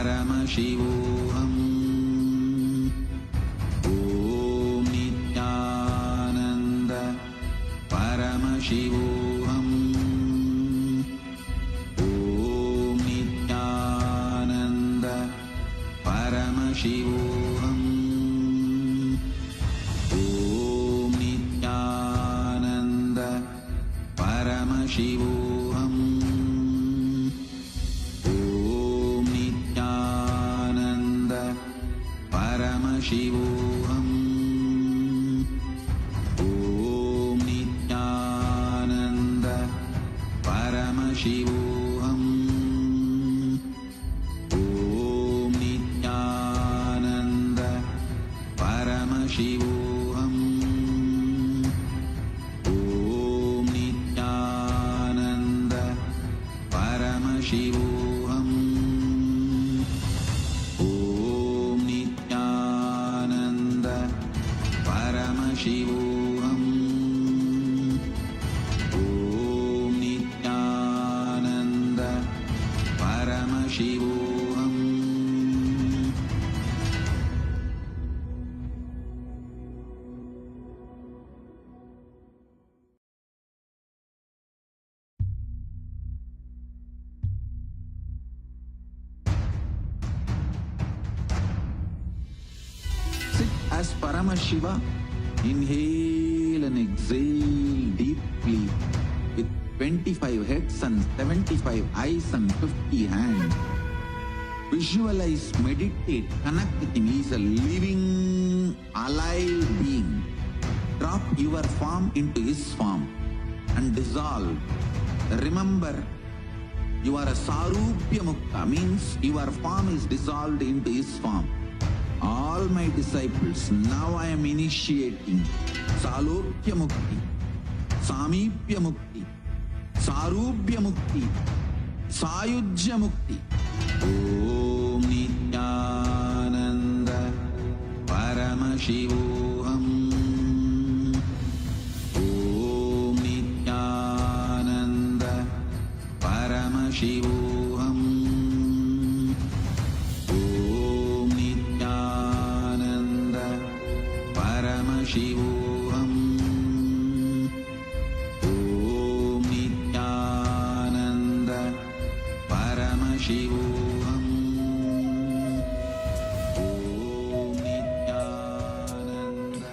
Paramashivoham. Om Nithyananda Paramashivoham. Om Nithyananda Paramashivoham. Om Nithyananda Paramashivoham. Om Nithyananda Paramashivoham. Om Nithyananda Paramashivoham. Om Nithyananda Paramashivoham. Om Nithyananda Paramashivoham. Om Nithyananda Paramashivoham. Om Nithyananda Paramashivoham. Sit as Paramashiva. Inhale and exhale deeply with 25 heads and 75 eyes and 50 hands. Visualize, meditate, connect with him. He is a living, alive being. Drop your form into his form and dissolve. Remember, you are a Sarupya Mukta, means your form is dissolved into his form. All my disciples, now I am initiating Salokya Mukti, Samipya Mukti, Sarupya Mukti, Sayujya Mukti. Om Nithyananda Paramashivoham. Om Nithyananda Paramashivoham. Om Nithyananda Paramashivoham. Om Nithyananda Paramashivoham. Om Nithyananda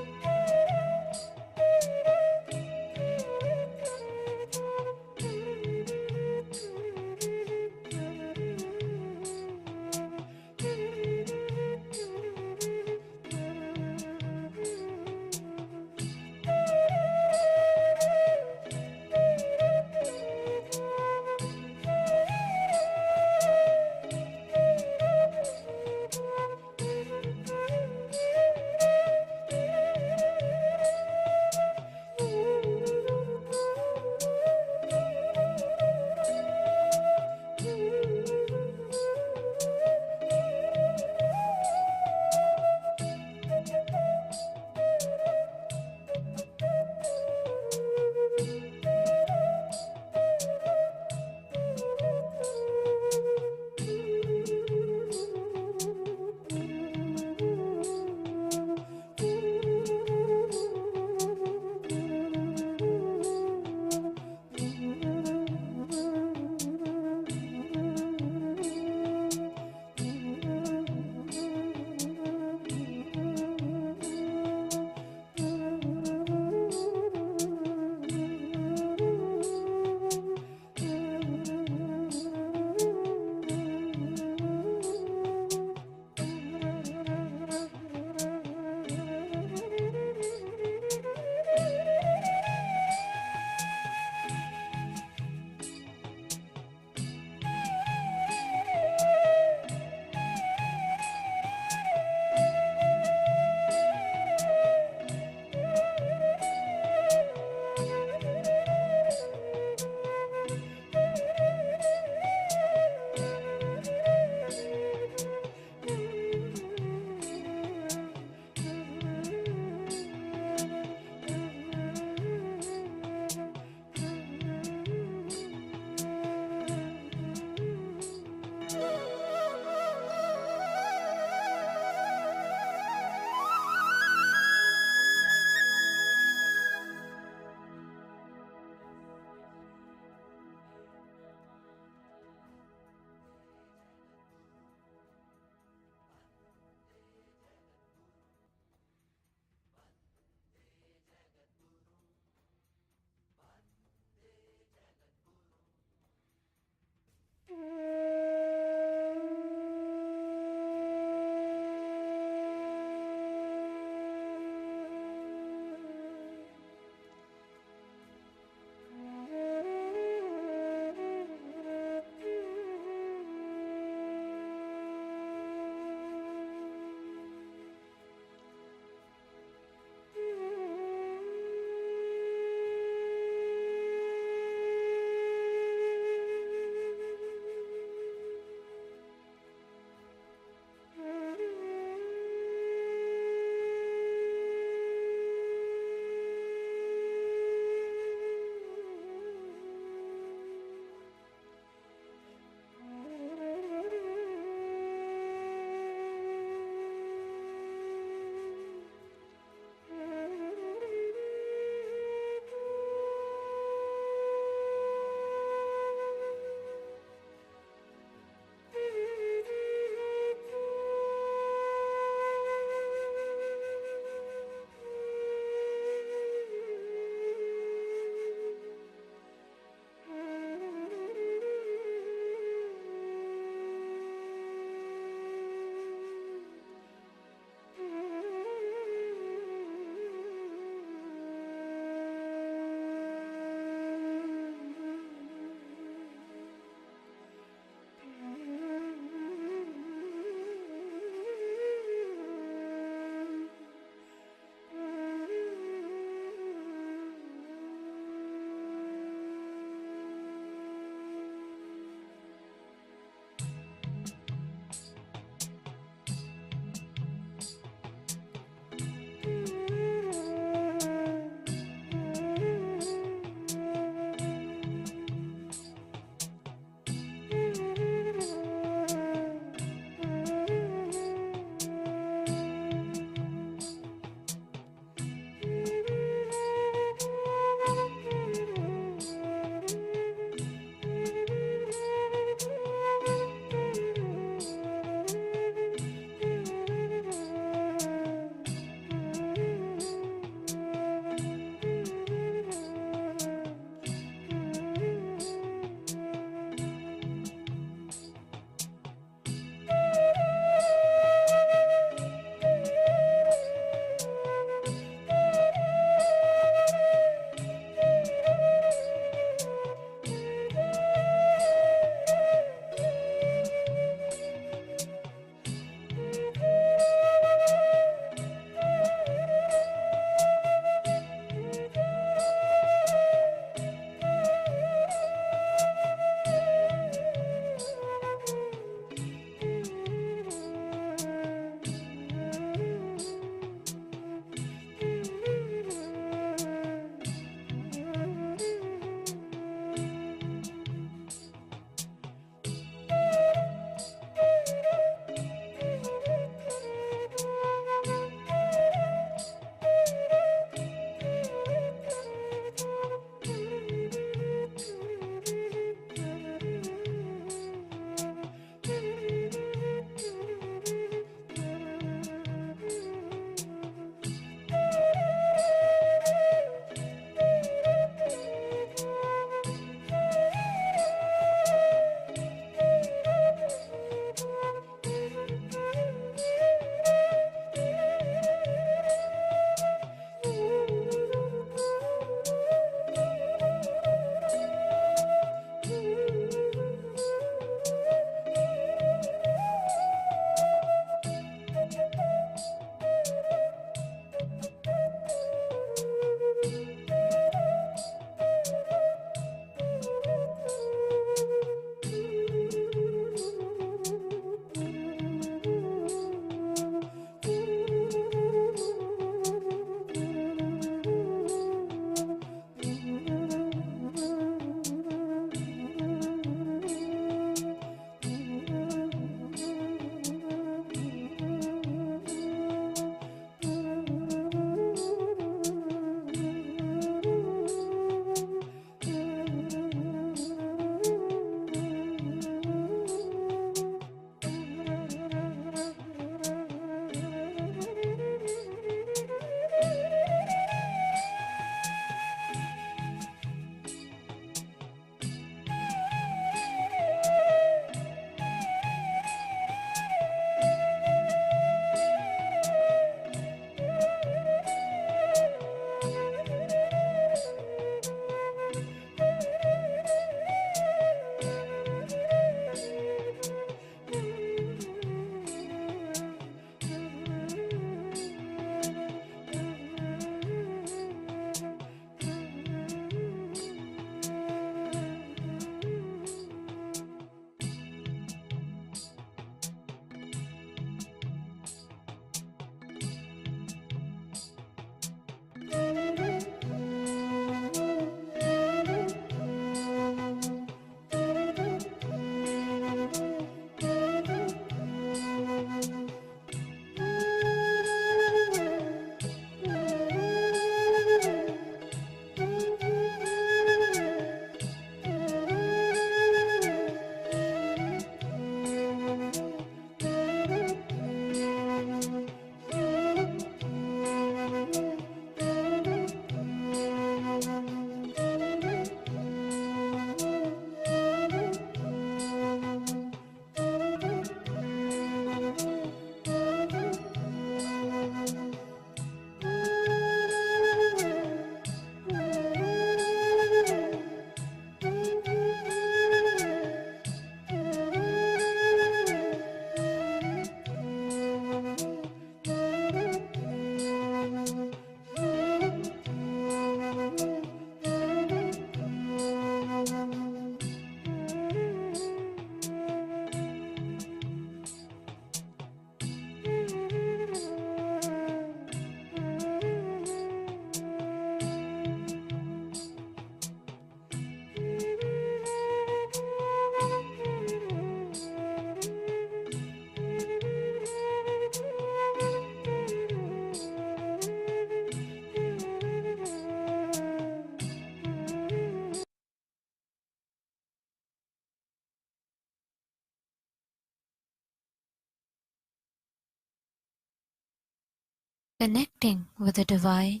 Connecting with the divine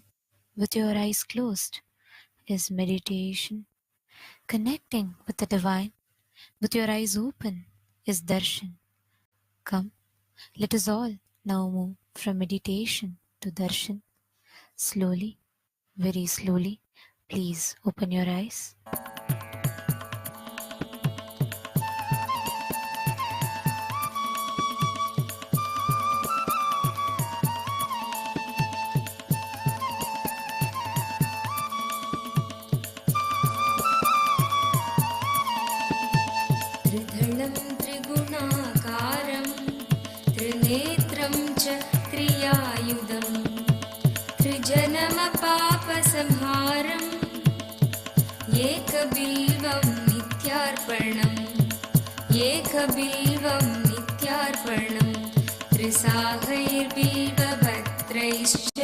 with your eyes closed is meditation. Connecting with the divine with your eyes open is darshan. Come, let us all now move from meditation to darshan. Slowly, very slowly, please open your eyes. त्रिधलं त्रिगुणाकारं त्रिनेत्रं च क्रियायुधं त्रिजन्मपापसंहारम् एकबिल्वं नित्यार्पणम् एकबिल्वं नित्यार्पणम् त्रिसागैर्बिल्वपत्रैश्च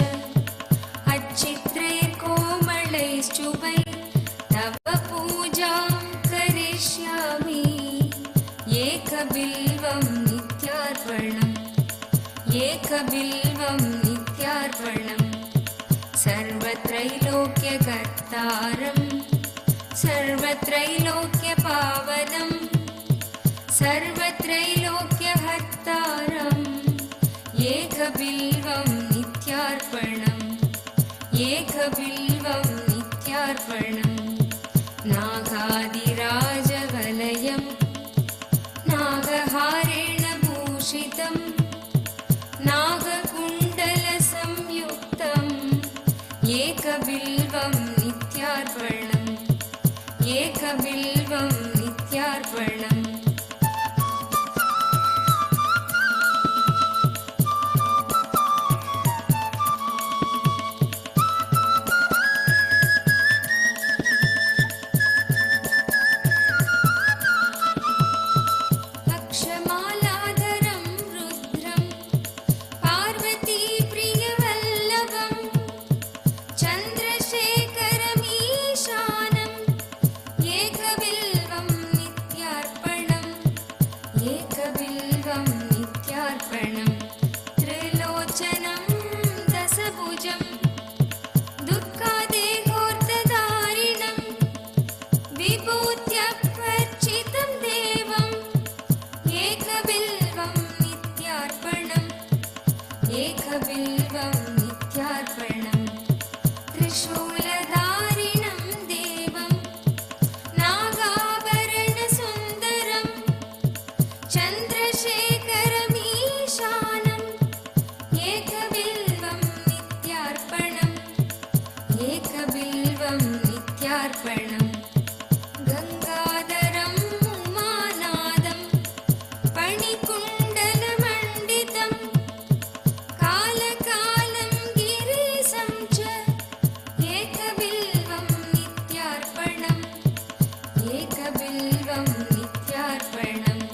अच्छित्रैर्कोमलैश्चुभै तव पूजां करिष्यामि एकबिल्वं नित्यार्पणम् एकबिल्वं नित्यार्पणम् सर्वत्रैलोक्यकर्तारं सर्वत्रैलोक्यपावनं सर्वत्रैलोक्यहर्तारम् एकबिल्वं नित्यार्पणम् एकबिल्वं नित्यार्पणम् नागादिराजवलयं नागहारेण भूषितं नागकुण्डलसंयुक्तम् एकबिल्वं नित्यार्पणम् एकबिल्वं नित्यार्पणम् अक्षमालाधरं रुद्रं पार्वतीप्रियवल्लभं चन्द्रशेखरमीशानम् एकबिल्वं नित्यार्पणम् एकबिल्वं नित्यार्पणम् त्रिलोचनं दशभुजं दुःखादेहोर्तधारिणं विभूत्यार्चितं देवम् एकबिल्वं नित्यार्पणम् एकबिल्वं नित्यार्पणम् त्रिशूलधारिणं देवं नागाभरणसुन्दरं चन्द्रशेखरमीशानम् एकबिल्वं नित्यार्पणम् एकबिल्वं नित्यार्पणम् गङ्गाधरम् उमानादं पणिकुण्डलमण्डितं कालकालं गिरीशं च एकबिल्वं नित्यार्पणम् एकबिल्वं नित्यार्पणम्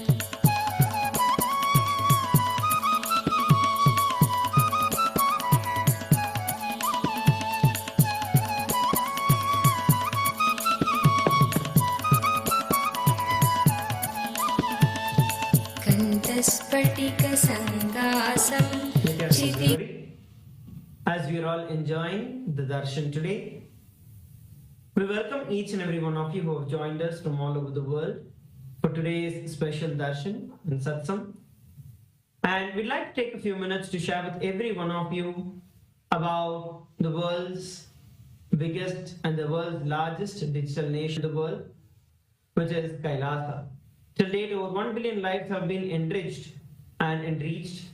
कण्ठस्फटिकसङ्कासं Kshitiz As we are all enjoying the Darshan today, we welcome each and every one of you who have joined us from all over the world for today's special Darshan and Satsang. And we'd like to take a few minutes to share with every one of you about the world's biggest and the world's largest digital nation in the world, which is Kailasa. Till date, over 1 billion lives have been enriched and enriched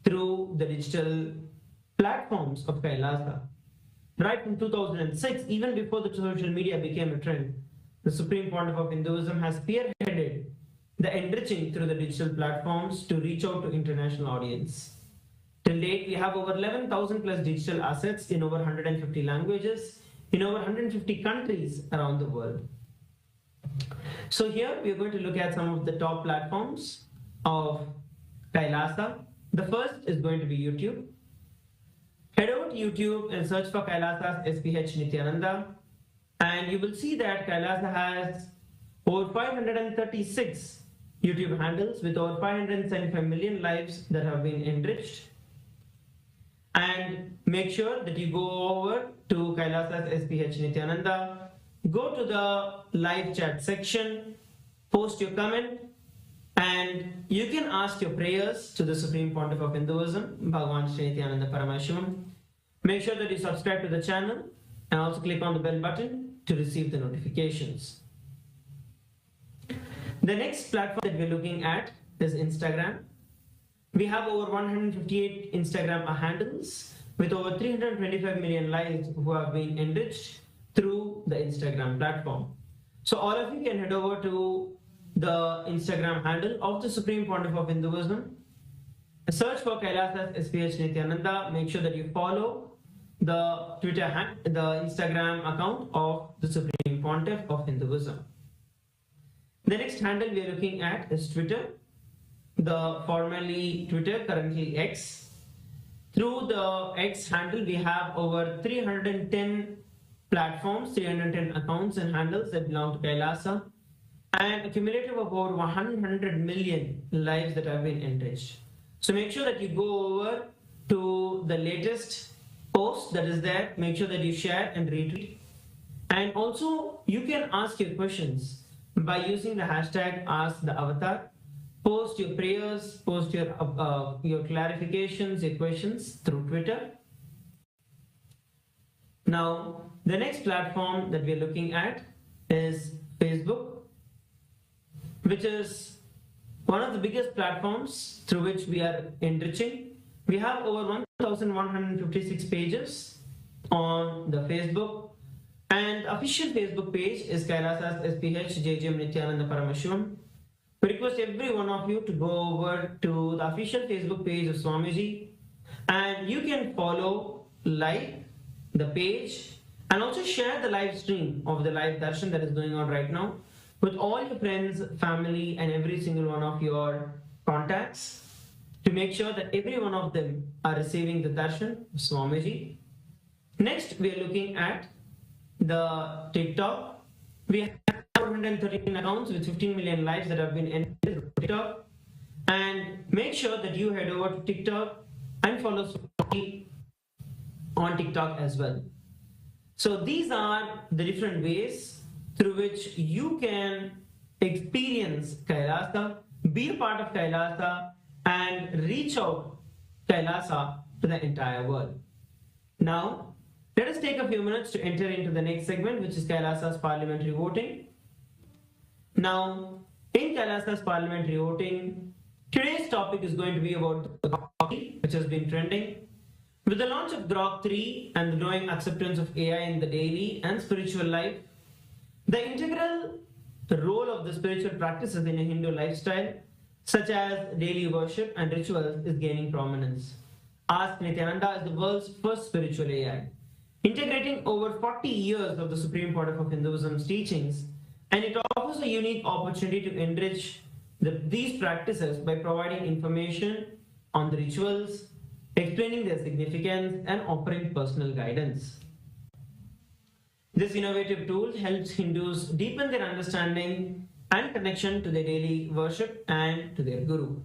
through the digital platforms of Kailasa. Right from 2006, even before the social media became a trend, the Supreme Pontiff of Hinduism has spearheaded the enriching through the digital platforms to reach out to international audience. Till date, we have over 11,000 plus digital assets in over 150 languages in over 150 countries around the world. So here we are going to look at some of the top platforms of Kailasa. The first is going to be YouTube. Head over to YouTube and search for Kailasa's SPH Nithyananda, and you will see that Kailasa has over 536 YouTube handles with over 575 million lives that have been enriched. And make sure that you go over to Kailasa's SPH Nithyananda, go to the live chat section, post your comment, and you can ask your prayers to the Supreme Pontiff of Hinduism, Bhagavan Nithyananda Paramashivam. Make sure that you subscribe to the channel and also click on the bell button to receive the notifications. The next platform that we're looking at is Instagram. We have over 158 Instagram handles with over 325 million lives who have been enriched through the Instagram platform. So all of you can head over to the Instagram handle of the Supreme Pontiff of Hinduism. Search for Kailasa's SPH Nithyananda. Make sure that you follow the the Instagram account of the Supreme Pontiff of Hinduism. The next handle we are looking at is Twitter. The formerly Twitter, currently X. Through the X handle, we have over 310 platforms, 310 accounts and handles that belong to Kailasa, and a cumulative of over 100 million lives that have been enriched. So make sure that you go over to the latest post that is there. Make sure that you share and retweet. And also, you can ask your questions by using the hashtag #AskTheAvatar. Post your prayers, post your clarifications, your questions through Twitter. Now, the next platform that we're looking at is Facebook, which is one of the biggest platforms through which we are enriching. We have over 1,156 pages on the Facebook, and official Facebook page is Kailasa's SPH JJM Nithyananda Paramashivam. We request every one of you to go over to the official Facebook page of Swamiji, and you can follow, like the page, and also share the live stream of the live darshan that is going on right now with all your friends, family, and every single one of your contacts to make sure that every one of them are receiving the darshan of Swamiji. Next, we are looking at the TikTok. We have 413 accounts with 15 million lives that have been entered on TikTok. And make sure that you head over to TikTok and follow Swamiji on TikTok as well. So these are the different ways through which you can experience Kailasa, be a part of Kailasa, and reach out Kailasa to the entire world. Now, let us take a few minutes to enter into the next segment, which is Kailasa's parliamentary voting. Now, in Kailasa's parliamentary voting, today's topic is going to be about the Grok, which has been trending. With the launch of Grok 3 and the growing acceptance of AI in the daily and spiritual life, the integral role of the spiritual practices in a Hindu lifestyle, such as daily worship and rituals, is gaining prominence. Ask Nithyananda is the world's first spiritual AI, integrating over 40 years of the Supreme Pontiff of Hinduism's teachings, and it offers a unique opportunity to enrich these practices by providing information on the rituals, explaining their significance, and offering personal guidance. This innovative tool helps Hindus deepen their understanding and connection to their daily worship and to their Guru.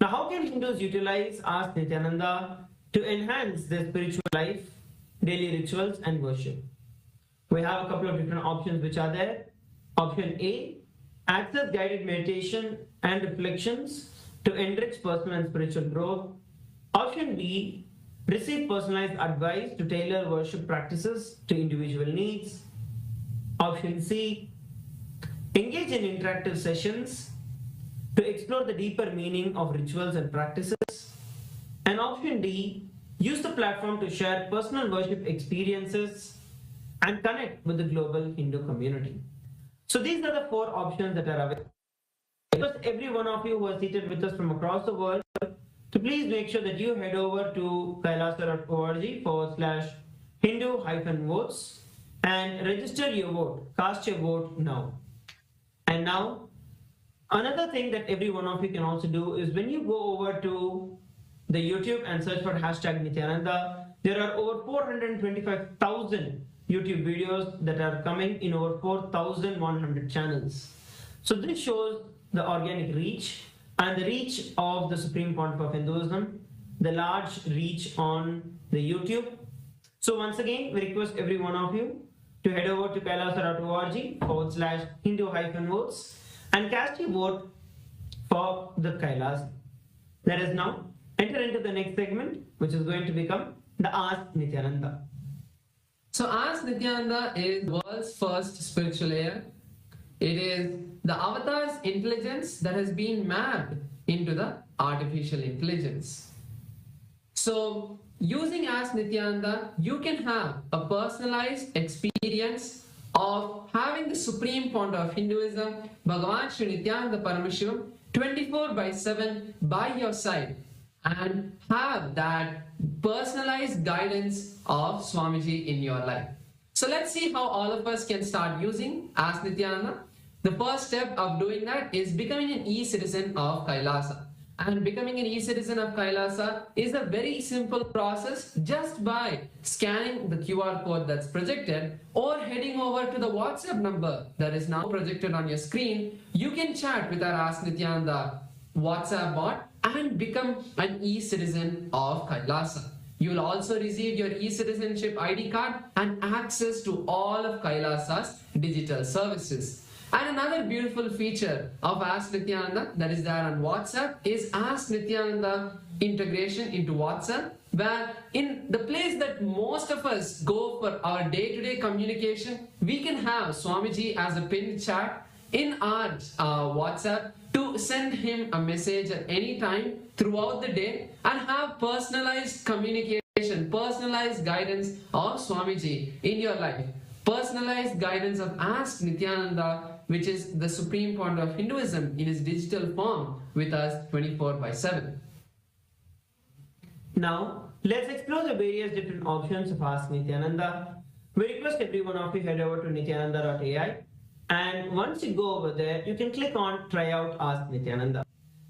Now, how can Hindus utilize Ask Nithyananda to enhance their spiritual life, daily rituals, and worship? We have a couple of different options which are there. Option A, access guided meditation and reflections to enrich personal and spiritual growth. Option B, receive personalized advice to tailor worship practices to individual needs. Option C, engage in interactive sessions to explore the deeper meaning of rituals and practices. And option D, use the platform to share personal worship experiences and connect with the global Hindu community. So these are the four options that are available. Because every one of you who are seated with us from across the world, to please make sure that you head over to kailasa.org/Hindu-votes and register your vote. Cast your vote now. And now, another thing that every one of you can also do is when you go over to the YouTube and search for #Nithyananda, there are over 425,000 YouTube videos that are coming in over 4,100 channels. So this shows the organic reach and the reach of the Supreme Pontiff of Hinduism, the large reach on the YouTube. So once again, we request every one of you to head over to kailasa.org/Hindu-votes and cast your vote for the Kailas. Let us now enter into the next segment, which is going to become the Ask Nithyananda. So Ask Nithyananda is the world's first spiritual layer. It is the avatar's intelligence that has been mapped into the artificial intelligence. So using Ask Nithyananda, you can have a personalized experience of having the supreme founder of Hinduism, Bhagavan Nithyananda Paramashivam, 24/7 by your side, and have that personalized guidance of Swamiji in your life. So let's see how all of us can start using Ask Nithyananda. The first step of doing that is becoming an e-citizen of Kailasa. And becoming an e-citizen of Kailasa is a very simple process just by scanning the QR code that's projected or heading over to the WhatsApp number that is now projected on your screen. You can chat with our Ask Nithyananda WhatsApp bot and become an e-citizen of Kailasa. You will also receive your e-citizenship ID card and access to all of Kailasa's digital services. And another beautiful feature of Ask Nithyananda that is there on WhatsApp is Ask Nithyananda integration into WhatsApp, where in the place that most of us go for our day-to-day communication, we can have Swamiji as a pinned chat in our WhatsApp to send him a message at any time throughout the day and have personalized communication, personalized guidance of Swamiji in your life. Personalized guidance of Ask Nithyananda, which is the supreme founder of Hinduism in his digital form with us 24/7. Now, let's explore the various different options of Ask Nithyananda. We request every one of you head over to nithyananda.ai, and once you go over there, you can click on Try Out Ask Nithyananda.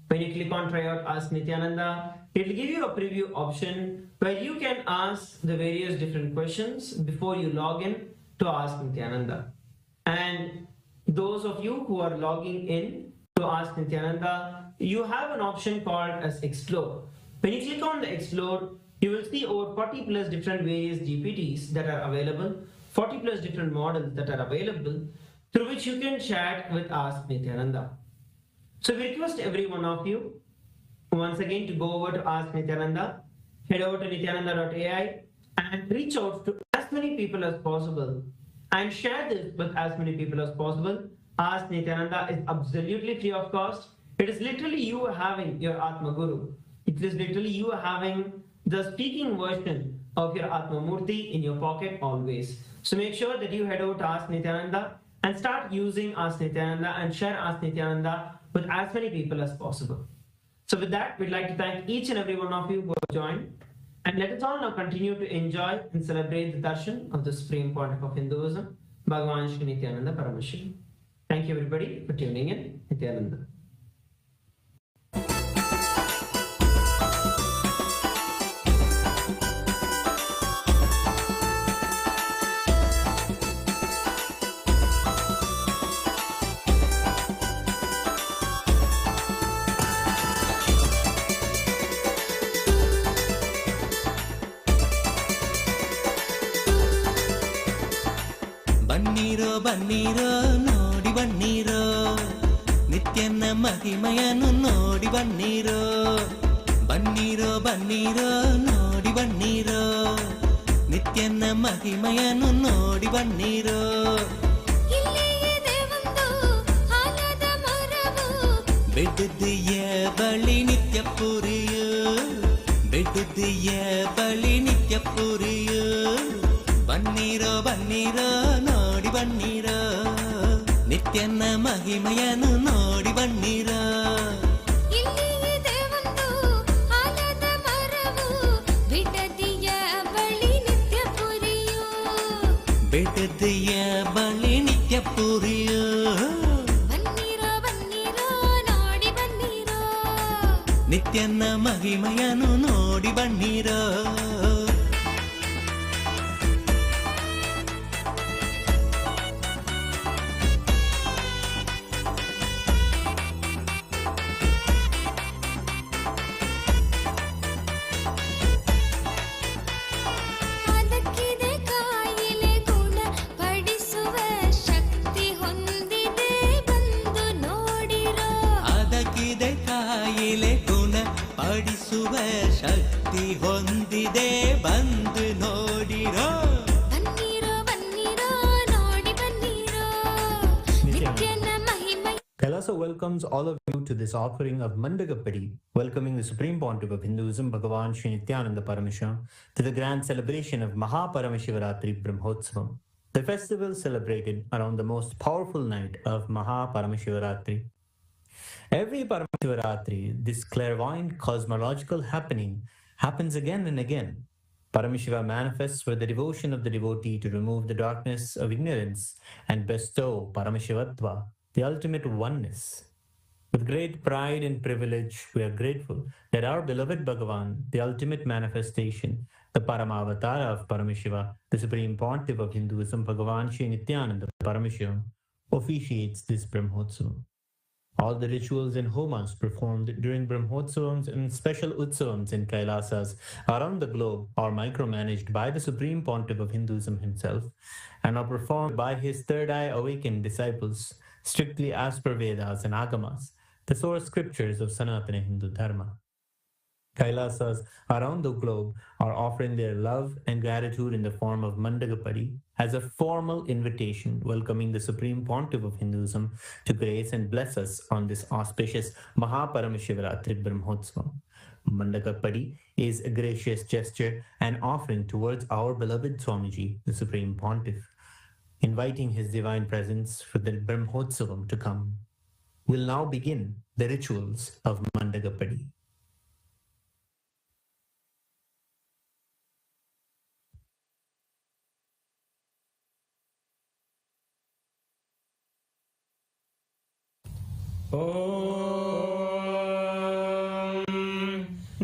When you click on Try Out Ask Nithyananda, it will give you a preview option where you can ask the various different questions before you log in to Ask Nithyananda. And those of you who are logging in to Ask Nithyananda, you have an option called as Explore. When you click on the Explore, you will see over 40 plus different various GPTs that are available, 40 plus different models that are available, through which you can chat with Ask Nithyananda. So we request every one of you once again to go over to Ask Nithyananda, head over to nithyananda.ai and reach out to as many people as possible and share this with as many people as possible. Ask Nithyananda is absolutely free of cost. It is literally you having your Atma Guru. It is literally you having the speaking version of your Atma Murthy in your pocket always. So make sure that you head over to Ask Nithyananda and start using Ask Nithyananda and share Ask Nithyananda with as many people as possible. So with that, we'd like to thank each and every one of you who have joined. And let us all now continue to enjoy and celebrate the darshan of the Supreme Pontiff of Hinduism, Bhagavan Nithyananda Paramashivam. Thank you everybody for tuning in. Nithyananda. ಬನ್ನೀರೋ ನೋಡಿ ಬನ್ನೀರೋ ನಿತ್ಯನ ಮಹಿಮೆಯನ್ನು ನೋಡಿ ಬನ್ನೀರೋ ಬನ್ನೀರೋ ಬನ್ನೀರೋ ನೋಡಿ ಬನ್ನೀರೋ ನಿತ್ಯನ ಮಹಿಮೆಯನ್ನು ನೋಡಿ ಬನ್ನೀರೋ ಬೆಟ್ಟದಿಯ ಬಳಿ ನಿತ್ಯ ಪುರಿಯೋ ಬೆಟ್ಟದಿಯ ಬಳಿ ನಿತ್ಯ ಪುರಿಯೋ ಬನ್ನೀರೋ ಬನ್ನೀರೋ ನೋಡಿ ಬನ್ನೀರೋ ನಿತ್ಯನ ಮಹಿಮೆಯನ್ನು ನೋಡಿ ಬನ್ನೀರೋ ಬೆಟ್ಟದಿಯ ಬಳಿ ನಿತ್ಯ ಪುರಿಯೋ ನಿತ್ಯನ ಮಹಿಮೆಯನ್ನು ನೋಡಿ ಬನ್ನೀರೋ ಬೆಳೆಸುವ ಶಕ್ತಿ ಹೊಂದಿದೆ ಬಂದು ನೋಡಿರೋ ಬನ್ನಿರೋ ಬನ್ನಿರೋ ನೋಡಿ ಬನ್ನಿರೋ ನಿತ್ಯನ ಮಹಿಮೆ. Kailasa welcomes all of you to this offering of Mandagapadi, welcoming the Supreme Pontiff of Hinduism, Bhagavan Nithyananda Paramashivam, to the grand celebration of Paramashiva Brahmotsavam, the festival celebrated around the most powerful night of Paramashiva. Every Paramashiva, this clairvoyant cosmological happening happens again and again. Paramashiva manifests for the devotion of the devotee to remove the darkness of ignorance and bestow Paramashivatva, the ultimate oneness. With great pride and privilege, we are grateful that our beloved Bhagavan, the ultimate manifestation, the Parama Avatara of Paramashiva, the Supreme Pontiff of Hinduism, Bhagavan Nithyananda Paramashivam, officiates this Brahmotsavam. All the rituals and homas performed during Brahmotsavams and special utsavams in Kailasas around the globe are micromanaged by the Supreme Pontiff of Hinduism himself and are performed by his third eye awakened disciples, strictly as per Vedas and Agamas, the source scriptures of Sanatana Hindu Dharma. Kailasas around the globe are offering their love and gratitude in the form of Mandagapadi as a formal invitation welcoming the Supreme Pontiff of Hinduism to grace and bless us on this auspicious Paramashiva Brahmotsavam. Mandagapadi is a gracious gesture and offering towards our beloved Swamiji, the Supreme Pontiff, inviting his divine presence for the Brahmotsavam to come. We'll now begin the rituals of Mandagapadi.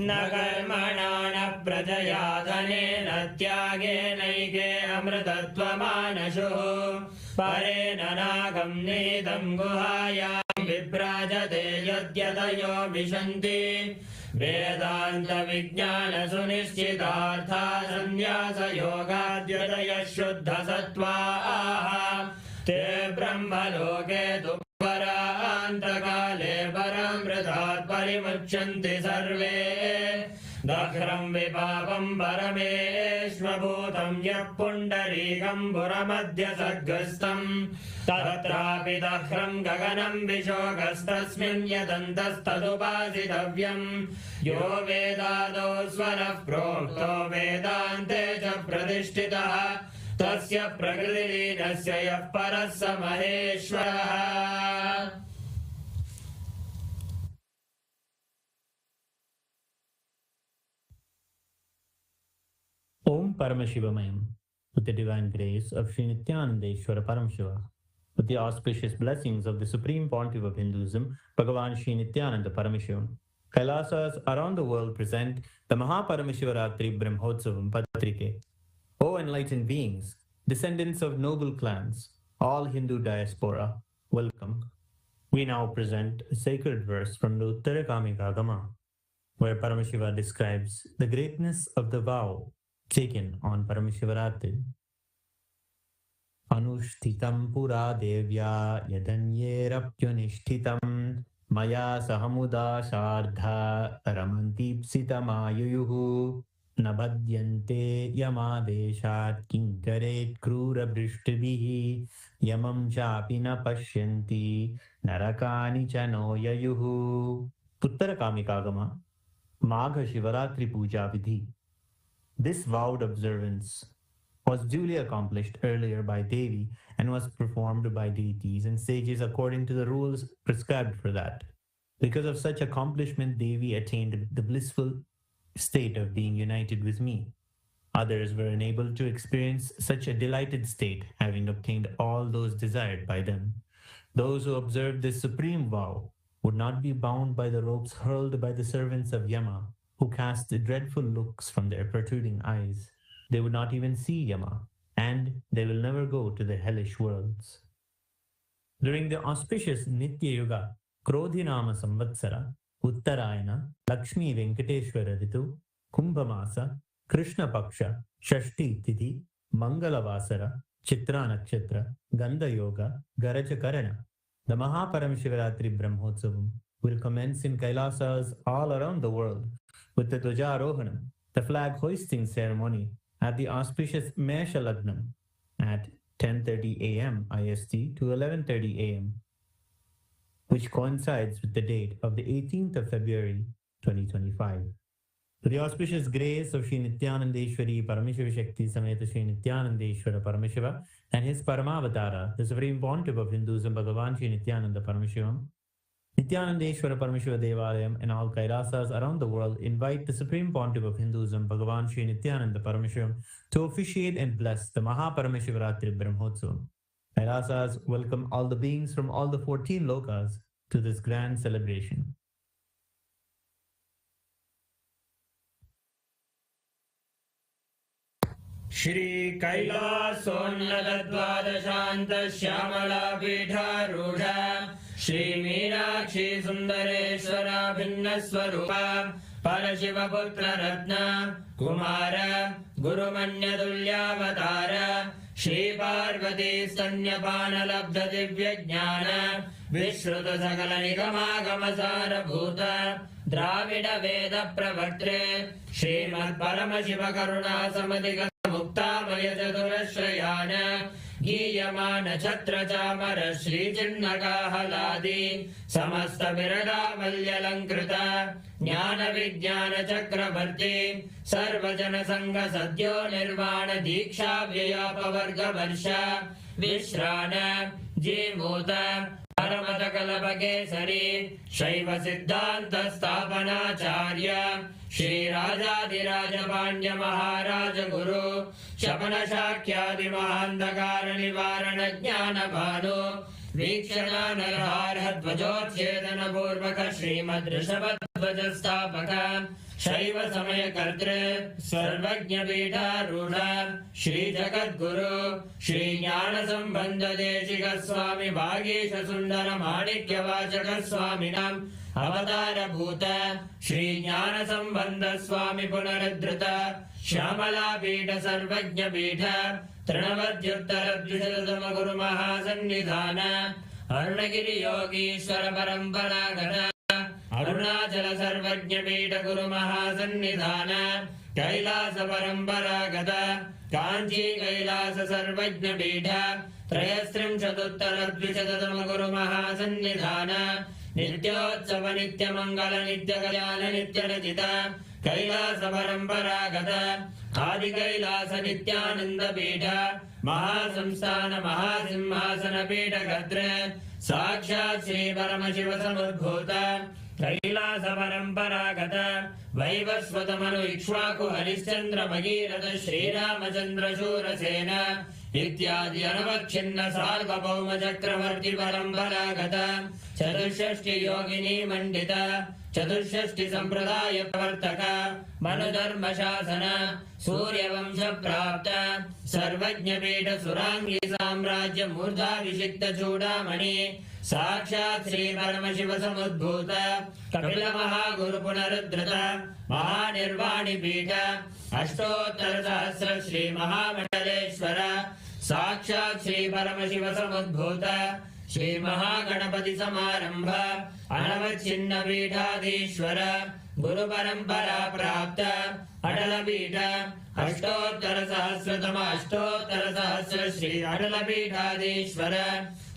न कर्मणा न प्रजया धनेन त्यागेनैके अमृतत्वमानशुः परेण नागं नीतं गुहायां विभ्राजते यद्यतयो विशन्ति वेदान्तविज्ञानसुनिश्चितार्था सन्न्यासयोगाद्यतयः शुद्धसत्त्वाः ते ब्रह्मलोके तु परान्तकाले परामृतात् परिमुच्यन्ति सर्वे दह्रं विपापं परमेश्वभूतं यः पुण्डरीकं पुरमध्यसर्गस्थं तत्रापि दह्रं गगनं विशोकस्तस्मिन् यदन्तस्तदुपासितव्यं यो वेदादौ स्वरः प्रोक्तो वेदान्ते च प्रतिष्ठितः तस्य प्रकृतिलीनस्य यः परः स महेश्वरः. Om Paramashivamayam, with the divine grace of Sri Nithyanandeshwara Paramashiva, with the auspicious blessings of the Supreme Pontiff of Hinduism, Bhagavan Sri Nithyananda Paramashivam, Kailasas around the world present the Paramashiva Brahmotsavam Patrike. O enlightened beings, descendants of noble clans, all Hindu diaspora, welcome. We now present a sacred verse from the Uttarakamikagama, where Paramashiva describes the greatness of the vow taken on Paramashivaratri. Anushtitam pura devya yadanyerapyunishtitam maya sahamuda shardha ramantipsitamayuyuhu nabhadyante yamadeshat kinkaret krura brishtibihi yamam chapi na pashyanti narakani chano yayuhu. Uttarakamikagama, Magha Shivaratri Puja Vidhi. This vowed observance was duly accomplished earlier by Devi and was performed by deities and sages according to the rules prescribed for that. Because of such accomplishment, Devi attained the blissful state of being united with me. Others were unable to experience such a delighted state, having obtained all those desired by them. Those who observed this supreme vow would not be bound by the ropes hurled by the servants of Yama, who cast dreadful looks from their protruding eyes. They would not even see Yama, and they will never go to the hellish worlds. During the auspicious Nitya Yuga, Krodhinama Samvatsara, Uttarayana, Lakshmi Venkateshwara Ritu, Kumbhamasa, Krishna Paksha, Shashti Tithi, Mangalavasara, Chitra Nakshatra, Gandha Yoga, Garaja Karana, the Paramashiva Brahmotsavam will commence in Kailasas all around the world with the Dwajarohanam, the flag hoisting ceremony at the auspicious Mesha Lagnam at 10:30 a.m. IST to 11:30 a.m., which coincides with the date of the 18th of February 2025. To the auspicious grace of Sri Nithyanandeshwari Paramashiva Shakti Sameta Sri Nithyanandeshwara Paramashiva and his Parama Avatara, the Supreme Pontiff of Hinduism, Bhagavan Sri Nithyananda Paramashivam, Nithyanandeshwara Paramashiva Devalayam and all Kailasas around the world invite the Supreme Pontiff of Hinduism, Bhagavan Sri Nithyananda Paramashivam, to officiate and bless the Paramashiva Brahmotsavam. Kailasas welcome all the beings from all the 14 lokas to this grand celebration. Shri Kailasonnadadvadashanta Shyamala Pidharudha Shri Meenakshi Sundareshwara Bhinnaswarupa Parashiva Putra Ratna Kumara Guru Manyadulyavatara Shri Parvati Stanyapana Labdha Divya Jnana Vishruta Sakala Nigama Gamasara Bhuta Dravida Veda Pravartre Srimad Paramashiva Karuna Samadhiga Muktamaya Chaturashrayana Giyamana Chatra Chamara Shri Chinnaka Haladi Samasta Virada Malyalankrita Jnana Vijnana Chakravarti Sarvajana Sangha Sadhyo Nirvana Diksha Vyayapa Varga Varsha Vishrana Jimota Paramata Kalapakesari Shaiva Siddhanta Sthapanacharya Shri Rajadiraja Pandya Maharaja Guru Shapana Shakyadi Mahandakara Nivarana Jnana Bhanu Vikshana Narhara Dvajotchedana Purvaka Srimad Rishabhadvaja Sthapaka Shaiva Samaya Kartre Sarvajna Pita Rudha Shri Jagat Guru Shri Jnana Sambandha Deshika Swami Bhagesha Sundara Manikya Vachaka Swaminam Avatara Bhuta Shri Jnana Sambandha Swami Punaradhrita Shyamala Pita Sarvajna Pita Trinavadyuttara Dvishatatama Guru Mahasannidhana Arunagiri Yogishwara Paramparagata Arunachala Sarvajna Pita Guru Mahasannidhana Kailasa Paramparagata Kanchi Kailasa Sarvajna Pita Trayastrim Chatuttara Dvishatatama Guru Mahasannidhana Nityotsava Nitya Mangala Nitya Kalyana Nitya Rajita Kailasa Paramparagata Adi Kailasa Nityananda Pita Mahasamsthana Mahasimhasana Pita Gatra Sakshat Shri Paramashiva Samudbhuta Kailasa Paramparagata Vaivasvatamanu Ikshvaku Harishchandra Bhagirata Shri Ramachandra Shurasena Ityadi Anavakshina Sarvabhauma Chakravarti Paramparagata Chaturshashti Yogini Mandita Chaturshashti Sampradaya Pravartaka Manudharma Shasana Surya Vamsha Prapta Sarvajna Pita Surangi Samrajya Murdha Vishikta Chudamani Sakshat Sri Paramashiva Samudbhuta Kapila Mahaguru Punarudrata Mahanirvani Pita Ashtottara Sahasra Shri Mahamangaleshwara Sakshat Sri Paramashiva Samudbhuta Shri Mahaganapati Samarambha Anavachinna Pithadishwara Guru Parampara Prapta Adala Pita Ashtottara Sahasratama Ashtottara Sahasra Shri Adala Pithadishwara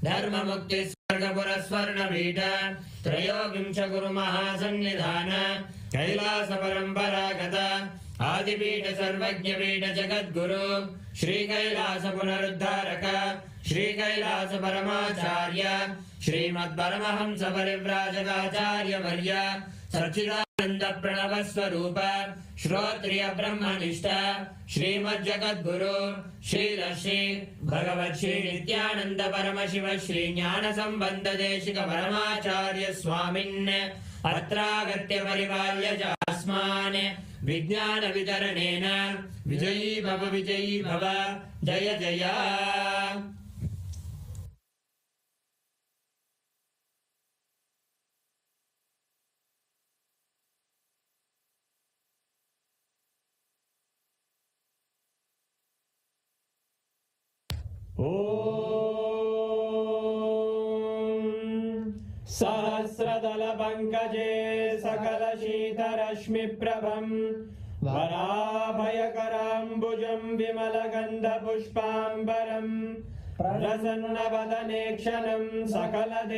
Dharma Mukti Swargapura Swarna Pita Trayogimsha Guru Mahasannidhana Kailasa Paramparagata Adipita Sarvajna Pita Jagat Guru Shri Kailasa Punaruddharaka Shri Kailasa Paramacharya Srimad Paramahamsa Parivrajagacharya Varya Satchidananda Pranava Swarupa Shrotriya Brahmanishta Srimad Jagat Guru Shri Rashi Bhagavat Shri Nithyananda Paramashiva Shri Jnana Sambandha Deshika Paramacharya Swamin Atragatya Parivalya Jasman Vijnana Vidaranena Vijayi Bhava Jaya Jaya. सहस्रदलपङ्कजे सकलशीतरश्मिप्रभम् वराभयकराम्बुजं विमलगन्धपुष्पाम्बरम् प्रसन्नवदने क्षणं सकलदेवतारूपिणम्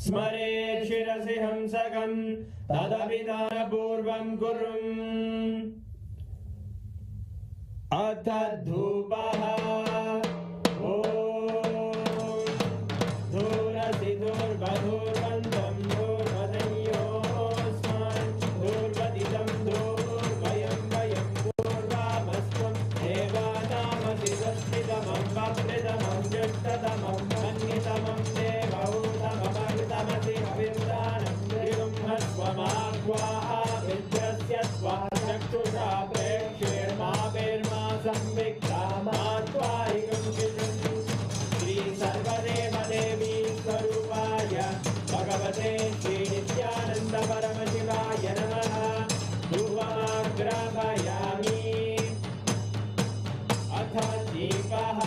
स्मरेत् शिरसि हंसकं तदभिधानपूर्वं कुर्वन् अथ धूपः धूर्वधूर्वन्तं धूर्वदयोस्मान् धूर्वदितं धूर्वयं वयं पूर्वामस्त्वं देवानामसि संस्थितमं वप्रितमं ज्येष्ठतमं मन्यतमं देवहूतममृतमसि हविर्दानं त्रिगुंहस्वमाग्वाः विद्यस्य स्वाचक्षुषा प्रेक्ष्येर्मा संविक्ता मात्वारिगं शिशुं श्री सर्वदेवदेवी स्वरूपाय भगवते श्री नित्यानंद परमशिवाय नमः धूपमाग्रापयामि अथ दीपः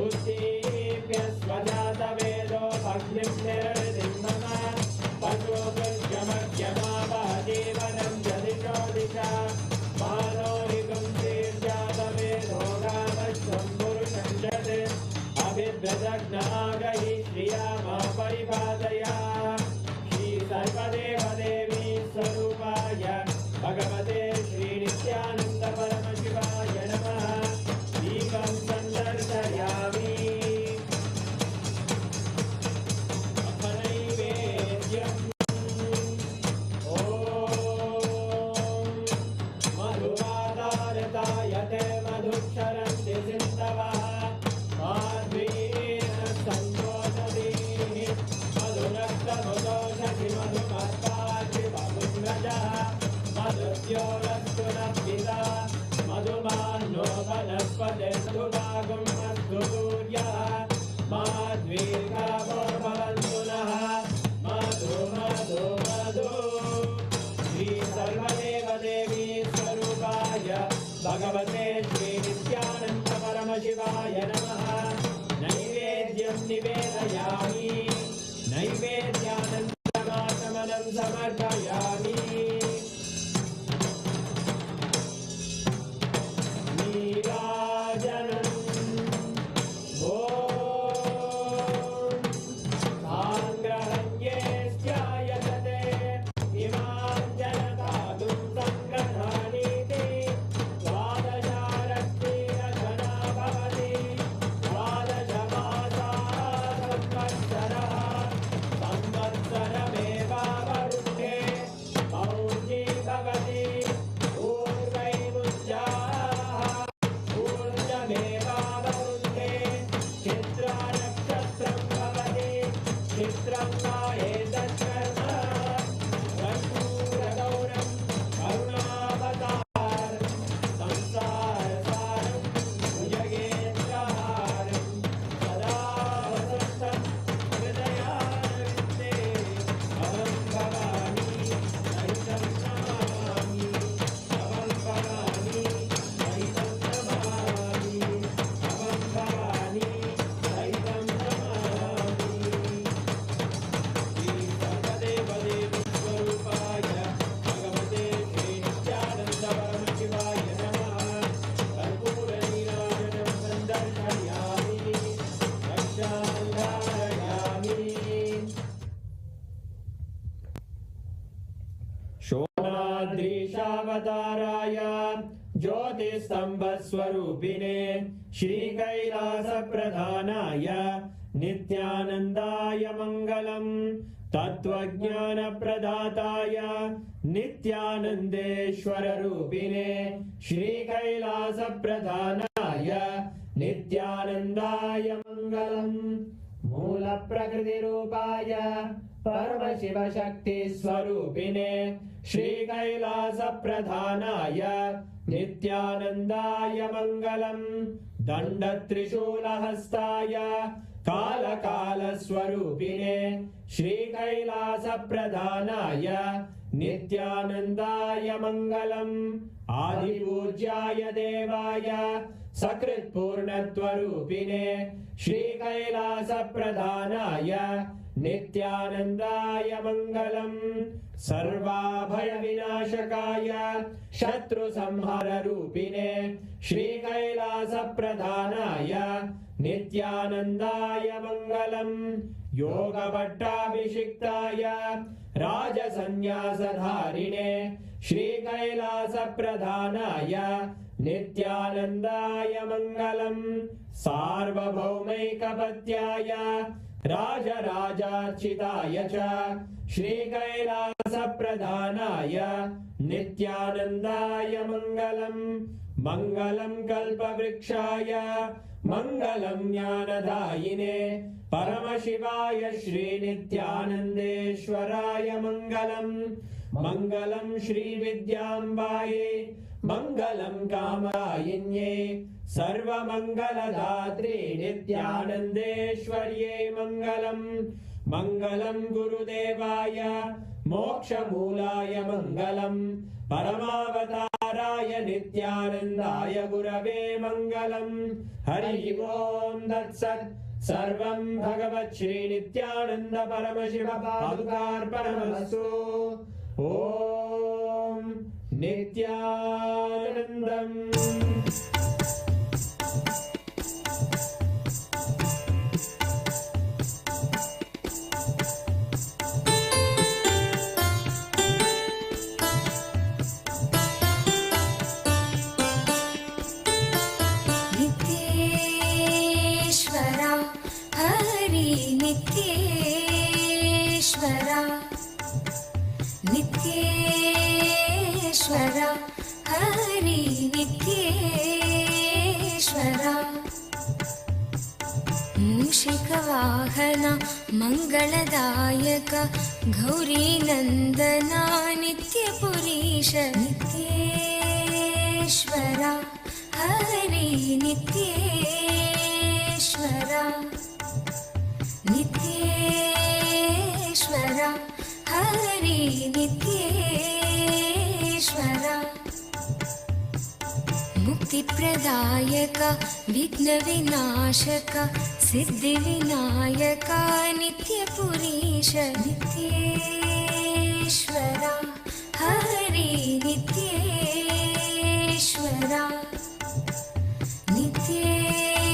उद्दीप्य स्वजातवेदो भग्निं निर्वृतिं मम पशुभुर्यमर्यमावह जीवनं जदिशो दिशा मानोरिगं श्रीर्जातवेदो गावश्वं पुरुषं जते अभिभ्रजग्नागहि श्रिया मा परिपादया श्री सर्वदेवदेवी स्वरूपाय भगवते श्री नित्यानंद परमशिवाय नमः दीपं सन्दर्शयामि अथ नैवेद्यम् ॐ मधुवादारतायते मधुक्षरन्ति सिन्धवः माध्वीन सन्तोषदीः मधुरक्तमुदोषधि मधुमत्पार्थिवपुङ्गजः मधुद्योरस्तु नः मधुमान्नो वनस्पते मधुभागं अस्तु सूर्यः माध्वीर्गावो भवन्तु नः मधु मधु मधु श्री सर्वदेवदेवी स्वरूपाय भगवते श्री नित्यानंद परमशिवाय नमः नैवेद्यं निवेदयामि नैवेद्यानन्तमाचमनं समर्पयामि नीराजनम् ॐ साङ्ग्रहण्ये स्यायतते इमां जनतादुं सङ्ग्रहाणीति द्वादशारक्तिरचना भवति द्वादशमासाः संवत्सरः संवत्सरमेवावरुद्धे मौञ्जी भवति पूर्वैमुञ्जाः पूर्णमेवावरुद्धे चित्रानक्षत्रं भवति चित्रं वा एतत्कर्म कर्पूरगौरं करुणावतार संसारसारं भुजगेन्द्रहारं सदा वसन्तं हृदयारविन्दे अहं भवानी सहितं नमामि अहं भवानी सहितं नमामि अहं भवानी सहितं नमामि श्री सर्वदेवदेवी स्वरूपाय भगवते श्री नित्यानंद परमशिवाय नमः कर्पूरनीराजनं सन्दर्शयामि रक्षां धारयामि शोणाद्रीशावताराय ज्योतिस्तम्भस्वरूपिणे श्रीकैलासप्रधानाय नित्यानन्दाय मङ्गलम् तत्त्वज्ञानप्रदाताय नित्यानन्देश्वररूपिणे श्रीकैलासप्रधानाय नित्यानन्दाय मङ्गलम् मूलप्रकृतिरूपाय परमशिवशक्तिस्वरूपिणे श्रीकैलासप्रधानाय नित्यानन्दाय मङ्गलम् दण्डत्रिशूलहस्ताय कालकालस्वरूपिणे श्रीकैलासप्रधानाय नित्यानन्दाय मङ्गलम् आदिपूज्याय देवाय सकृत्पूर्णत्वरूपिणे श्रीकैलासप्रधानाय नित्यानन्दाय मङ्गलम् सर्वाभयविनाशकाय शत्रुसंहाररूपिणे श्रीकैलासप्रधानाय नित्यानन्दाय मङ्गलम् योगपट्टाभिषिक्ताय राजसन्न्यासधारिणे श्रीकैलासप्रधानाय नित्यानन्दाय मङ्गलम् सार्वभौमैकपत्याय राजराजार्चिताय च श्रीकैलासप्रधानाय नित्यानन्दाय मङ्गलम् मङ्गलम् कल्पवृक्षाय मङ्गलम् ज्ञानदायिने परमशिवाय श्रीनित्यानन्देश्वराय मङ्गलम् मङ्गलम् श्रीविद्याम्बायै मङ्गलम् कामदायिन्ये सर्वमङ्गलदात्रे नित्यानन्देश्वर्यै मङ्गलम् मङ्गलम् गुरुदेवाय मोक्षमूलाय मङ्गलम् परमावताराय नित्यानन्दाय गुरवे मङ्गलम् हरि ओम् तत्सत् सर्वं भगवत् श्रीनित्यानन्द परमशिव पादुकार्पणमस्तु ॐ नित्यानन्दम् नित्येश्वरा नित्येश्वरा हरि नित्येश्वरा मूषिकवाहन मङ्गलदायक गौरीनन्दना नित्यपुरीश नित्येश्वरा हरि नित्येश्वरा नित्येश्वरा हरि नित्येश्वरा मुक्तिप्रदायक विघ्नविनाशक सिद्धिविनायक नित्यपुरीश नित्येश्वरा हरि नित्येश्वरा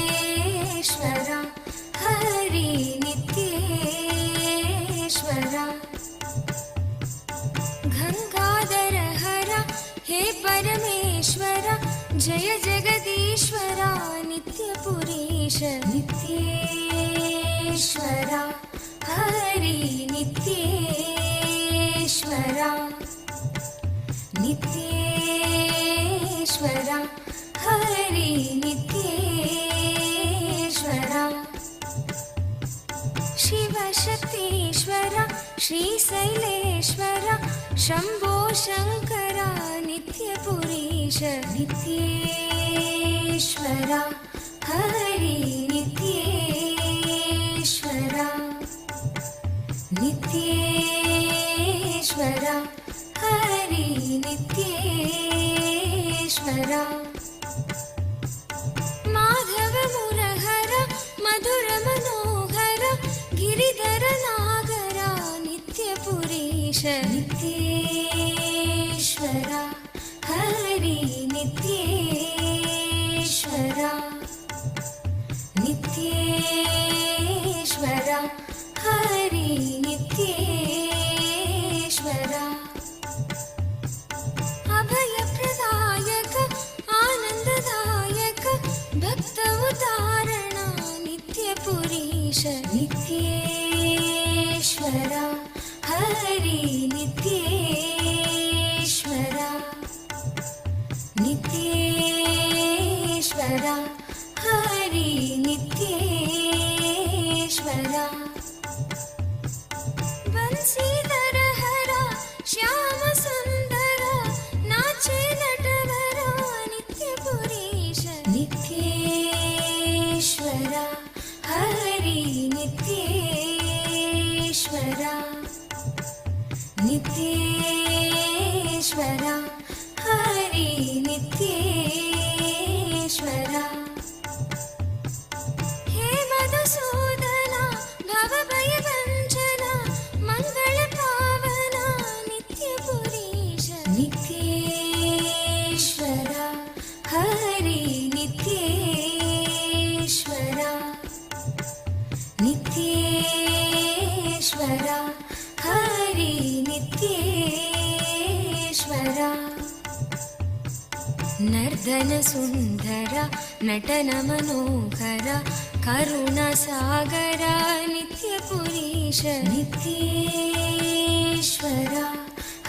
नित्येश्वरा हरि नित्येश्वरा गंगाधर हर हे परमेश्वर जय जगदीश्वरा नित्यपुरीश नित्येश्वरा हरि नित्येश्वरा नित्येश्वरा हरि नित्येश्वरा शिवशक्तीश्वर श्रीशैलेश्वर शम्भो शङ्करा नित्यपुरीश नित्येश्वरा हरि नित्येश्वरा नित्येश्वरा हरि नित्येश्वरा माधव मुरहर मधुर मनोहर गिरिधर नागरा नित्यपुरीश नित्येश्वरा हरि नित्येश्वरा नित्येश्वरा हरि नित्येश्वरा अभयप्रदायक आनन्ददायक भक्त उदाहरणा नित्यपुरीश नित्येश्वरा हरि नित्येश्वरा नित्येश्वरा हरि नित्येश्वरा बंसीधर हरा श्याम सुंदर नाचे नटवरा नित्यपुरीश नित्येश्वरा हरि नित्येश्वरा नित्येश्वरा हरि नित्येश्वरा नित्येश्वरा हरि नित्येश्वरा नर्दन सुंदर नटन मनोहर करुणसागर नित्यपुरीश नित्येश्वरा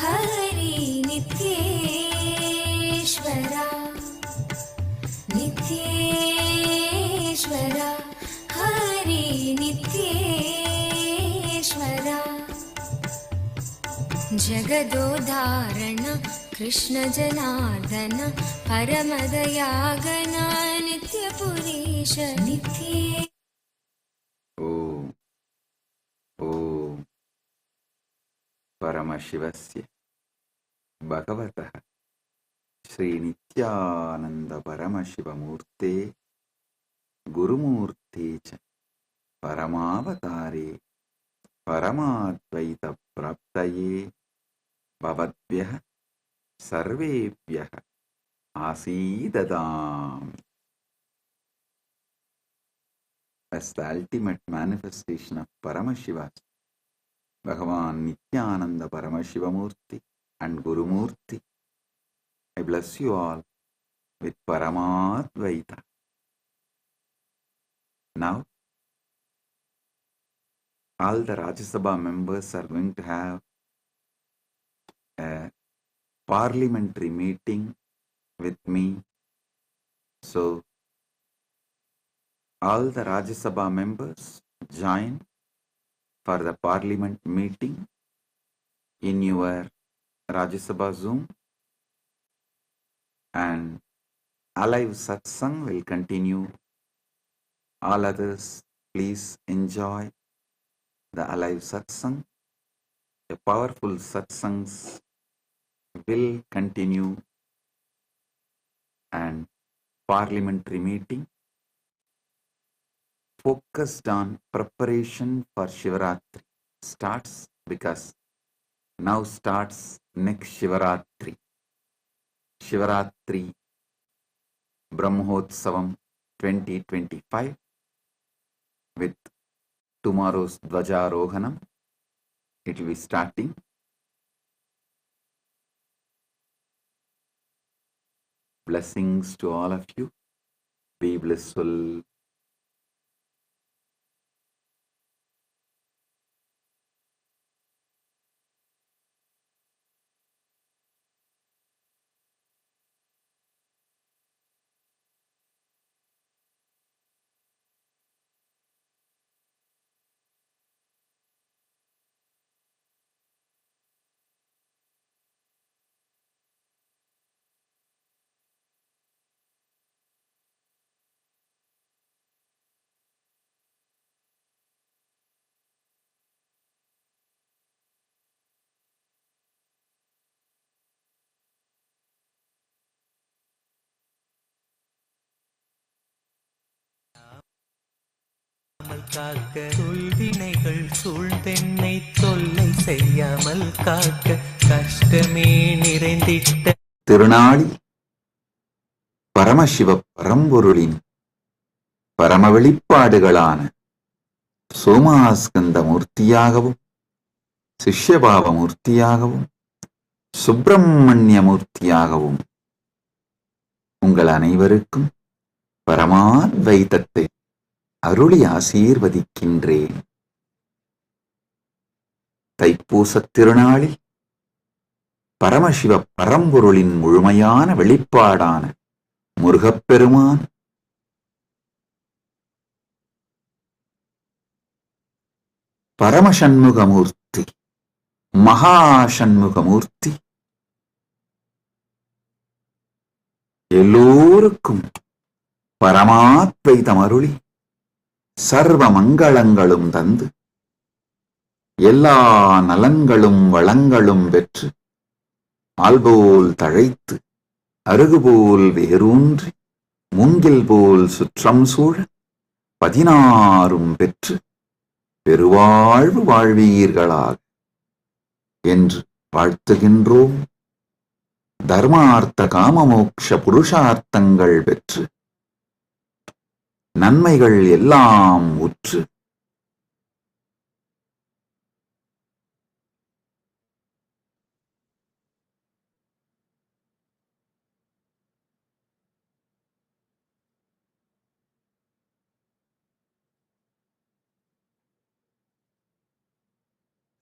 हरि नित्येश्वरा नित्येश्वरा हरि नित्येश्वरा जगदोदाहरण कृष्ण जनार्दन परमदयागन नित्यपुरीश नित्ये ओम ओम परमशिवस्य भगवतः श्री नित्यानंद परमशिवमूर्ते गुरुमूर्ते च परमावतारे परमाद्वैत प्राप्तये भवद्भ्यः सर्वेभ्यः आसीददामि. As the ultimate manifestation of Paramashiva, Bhagavan Nithyananda Paramashivam Murthy and Guru Murthy, I bless you all with Paramadvaita. Now, all the Rajya Sabha members are going to have a parliamentary meeting with me. So, all the Rajya Sabha members join for the parliament meeting in your Rajya Sabha Zoom, and alive satsang will continue. All others, please enjoy the alive satsang. The powerful satsangs will continue, and parliamentary meeting focused on preparation for Shivaratri starts, because now starts next Shivaratri. Shivaratri Brahmotsavam 2025 with tomorrow's Dvajarohanam. It will be starting. Blessings to all of you. Be blissful. காக்க சொல்வினைகள் சூழ்ந்தென்னை தொல்லை செய்யாமல் காக்க கஷ்டமே நிறைந்திட்ட திருநாளி பரமசிவ பரம்பொருளின் பரம வெளிப்பாடுகளான சோமாஸ்கந்த மூர்த்தியாகவும் சிஷ்யபாவ மூர்த்தியாகவும் சுப்பிரமணிய மூர்த்தியாகவும் உங்கள் அனைவருக்கும் பரமாத்வைதத்தை அருளி ஆசீர்வதிக்கின்றேன். தைப்பூசத் திருநாளில் பரமசிவ பரம்பொருளின் முழுமையான வெளிப்பாடான முருகப்பெருமான் பரமசண்முகமூர்த்தி மகாசண்முகமூர்த்தி எல்லோருக்கும் பரமாத்வைதம் அருளி சர்வ மங்களங்களும் தந்து எல்லா நலன்களும் வளங்களும் பெற்று ஆல்போல் தழைத்து அருகுபோல் வேரூன்றி மூங்கில் போல் சுற்றம் சூழ 16 பெற்று பெருவாழ்வு வாழ்வீர்களாக என்று வாழ்த்துகின்றோம். தர்மார்த்த காமமோக்ஷ புருஷார்த்தங்கள் பெற்று நன்மைகள் எல்லாம் உற்று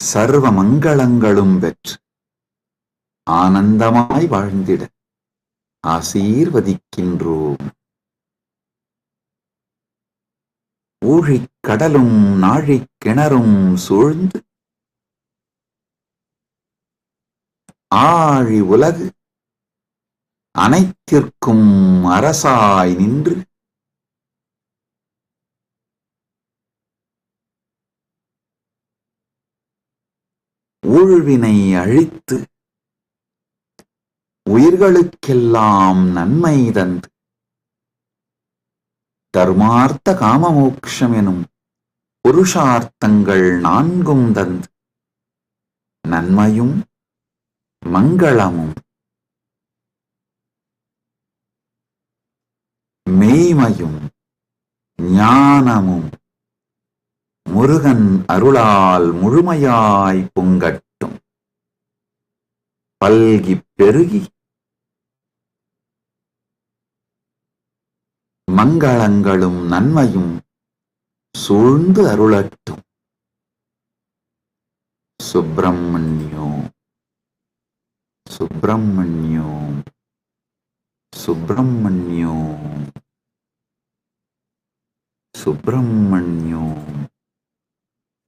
சர்வ மங்களங்களும் பெற்று ஆனந்தமாய் வாழ்ந்திட ஆசீர்வதிக்கின்றோம். ஊழிக் கடலும் நாழிக் கிணறும் சூழ்ந்து ஆழி உலகு அனைத்திற்கும் அரசாய் நின்று ஊழ்வினை அழித்து உயிர்களுக்கெல்லாம் நன்மை தந்து தர்மார்த்த காமமோக்ஷம் எனும் புருஷார்த்தங்கள் நான்கும் தந்து நன்மையும் மங்களமும் மெய்மையும் ஞானமும் முருகன் அருளால் முழுமையாய் பொங்கட்டும். பல்கிப் பெருகி மங்களங்களும் நன்மையும் சூழ்ந்து அருளட்டும். சுப்பிரமணியோ சுப்பிரமணியோ சுப்பிரமணியோ சுப்பிரமணியோ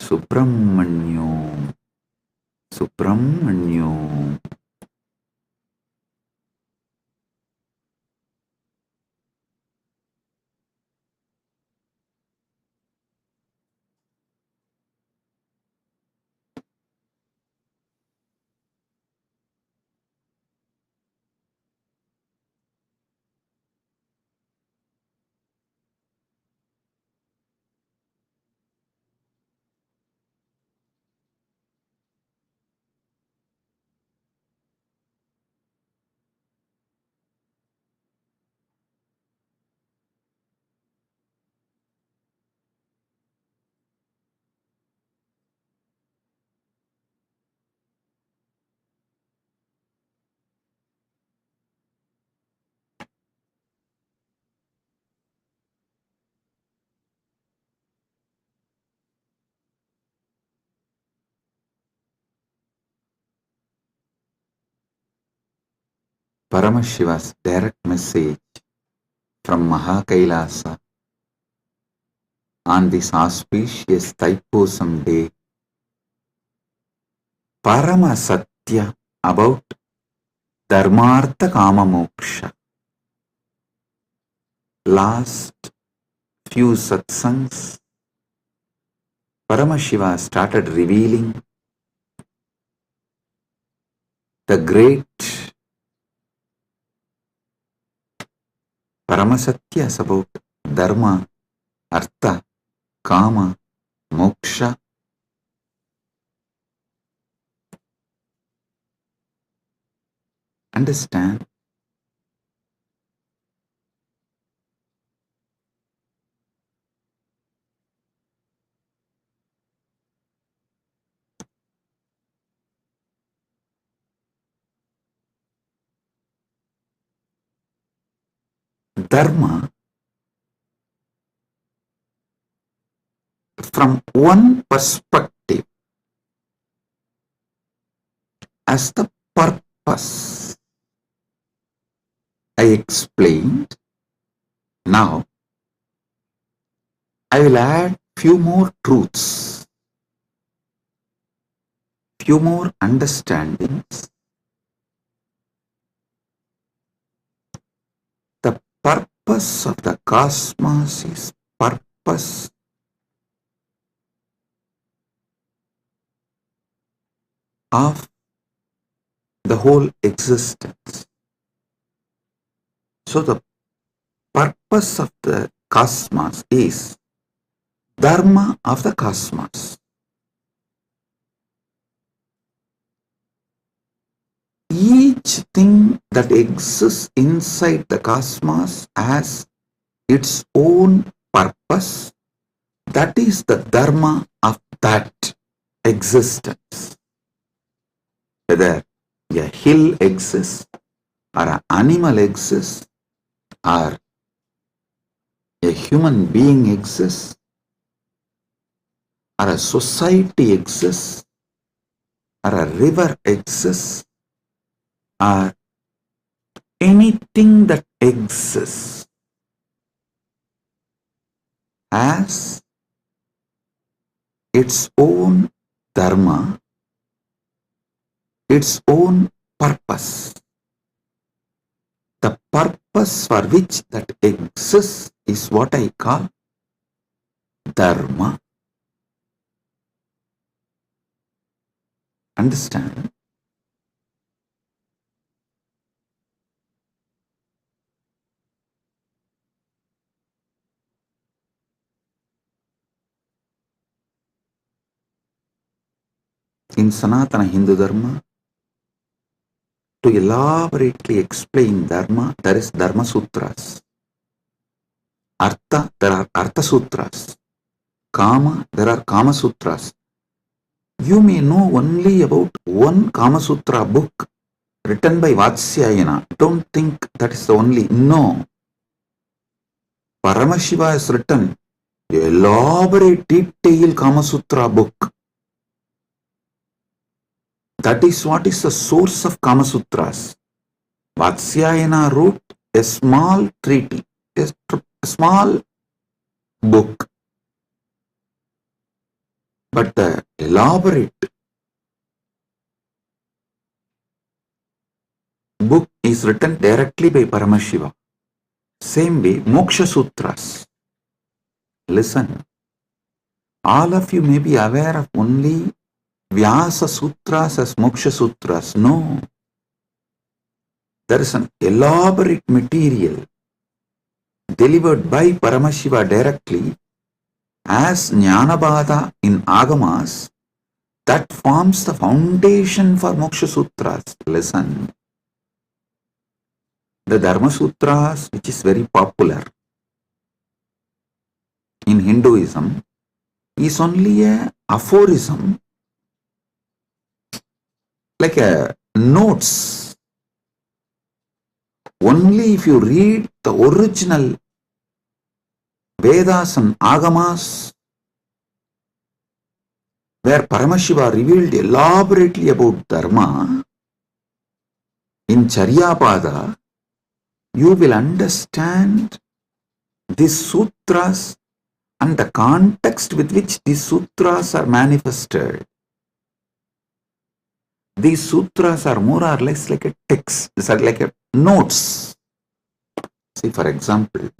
சுப்பிரமணியோ சுப்பிரமணியோ. Paramashiva's direct message from Mahakailasa on this auspicious Thaipusam day, Parama Satya about Dharmartha Kama Moksha. Last few satsangs, Paramashiva started revealing the great Paramasatyas about Dharma, Artha, Kama, Moksha. Understand? Dharma, from one perspective, as the purpose I explained. Now I will add few more truths, few more understandings. The purpose of the cosmos is purpose of the whole existence. So the purpose of the cosmos is Dharma of the cosmos. Each thing that exists inside the cosmos has its own purpose. That is the Dharma of that existence. Whether a hill exists, or an animal exists, or a human being exists, or a society exists, or a river exists, or anything that exists has its own dharma, its own purpose. The purpose for which that exists is what I call dharma. Understand? In Sanatana Hindu Dharma, to elaborately explain Dharma, there is Dharma Sutras. Artha, there are Artha Sutras. Kama, there are Kama Sutras. You may know only about one Kama Sutra book written by Vatsyayana. Don't think that is the only. No. Paramashiva has written an elaborate, detailed Kama Sutra book. That is what is the source of Kama Sutras. Vatsyayana wrote a small treaty, a small book. But the elaborate book is written directly by Paramashiva. Same way, Moksha Sutras. Listen, all of you may be aware of only Vyasa Sutras as Moksha Sutras. No. There is an elaborate material delivered by Paramashiva directly as Jnanabhada in Agamas that forms the foundation for Moksha Sutras. Listen. The Dharma Sutras, which is very popular in Hinduism, is only a aphorism, like a notes. Only if you read the original Vedas and Agamas, where Paramashiva revealed elaborately about Dharma, in Charyapada, you will understand these sutras and the context with which these sutras are manifested. These sutras are more or less like a text, these are like a notes. See, for example,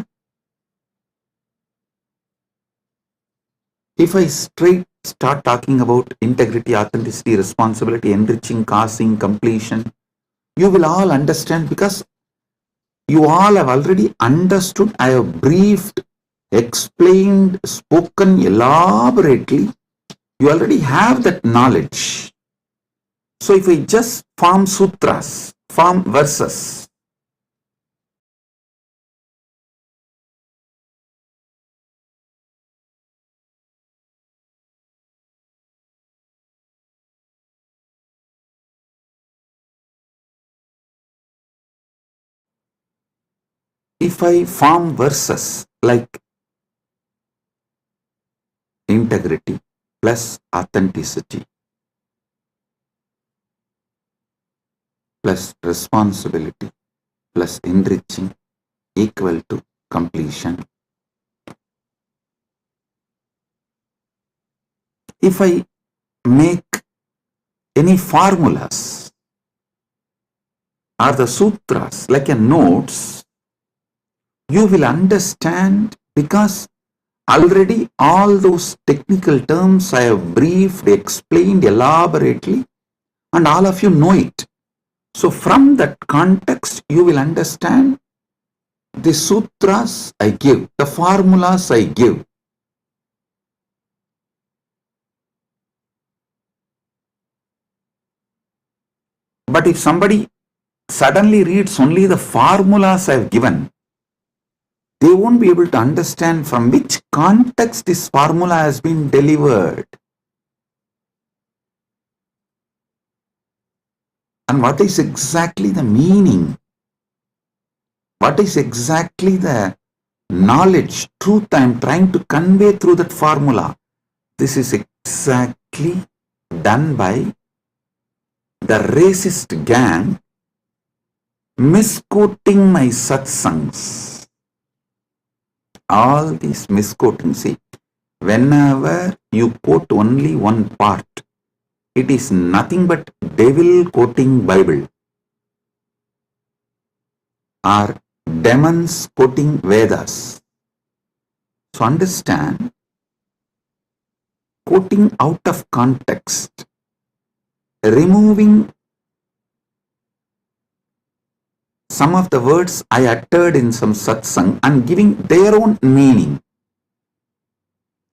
if I start talking about integrity, authenticity, responsibility, enriching, causing, completion, you will all understand because you all have already understood. I have briefed, explained, spoken elaborately. You already have that knowledge. So if I just form sutras, form verses, if I form verses like integrity plus authenticity plus responsibility plus enriching equal to completion. If I make any formulas or the sutras like a notes, you will understand because already all those technical terms I have briefed, explained elaborately, and all of you know it. So from that context, you will understand the sutras I give, the formulas I give. But if somebody suddenly reads only the formulas I have given, they won't be able to understand from which context this formula has been delivered. And what is exactly the meaning? What is exactly the knowledge, truth I am trying to convey through that formula? This is exactly done by the racist gang misquoting my satsangs. All these misquoting, see, whenever you quote only one part, it is nothing but devil quoting Bible or demons quoting Vedas. So understand, quoting out of context, removing some of the words I uttered in some satsang and giving their own meaning.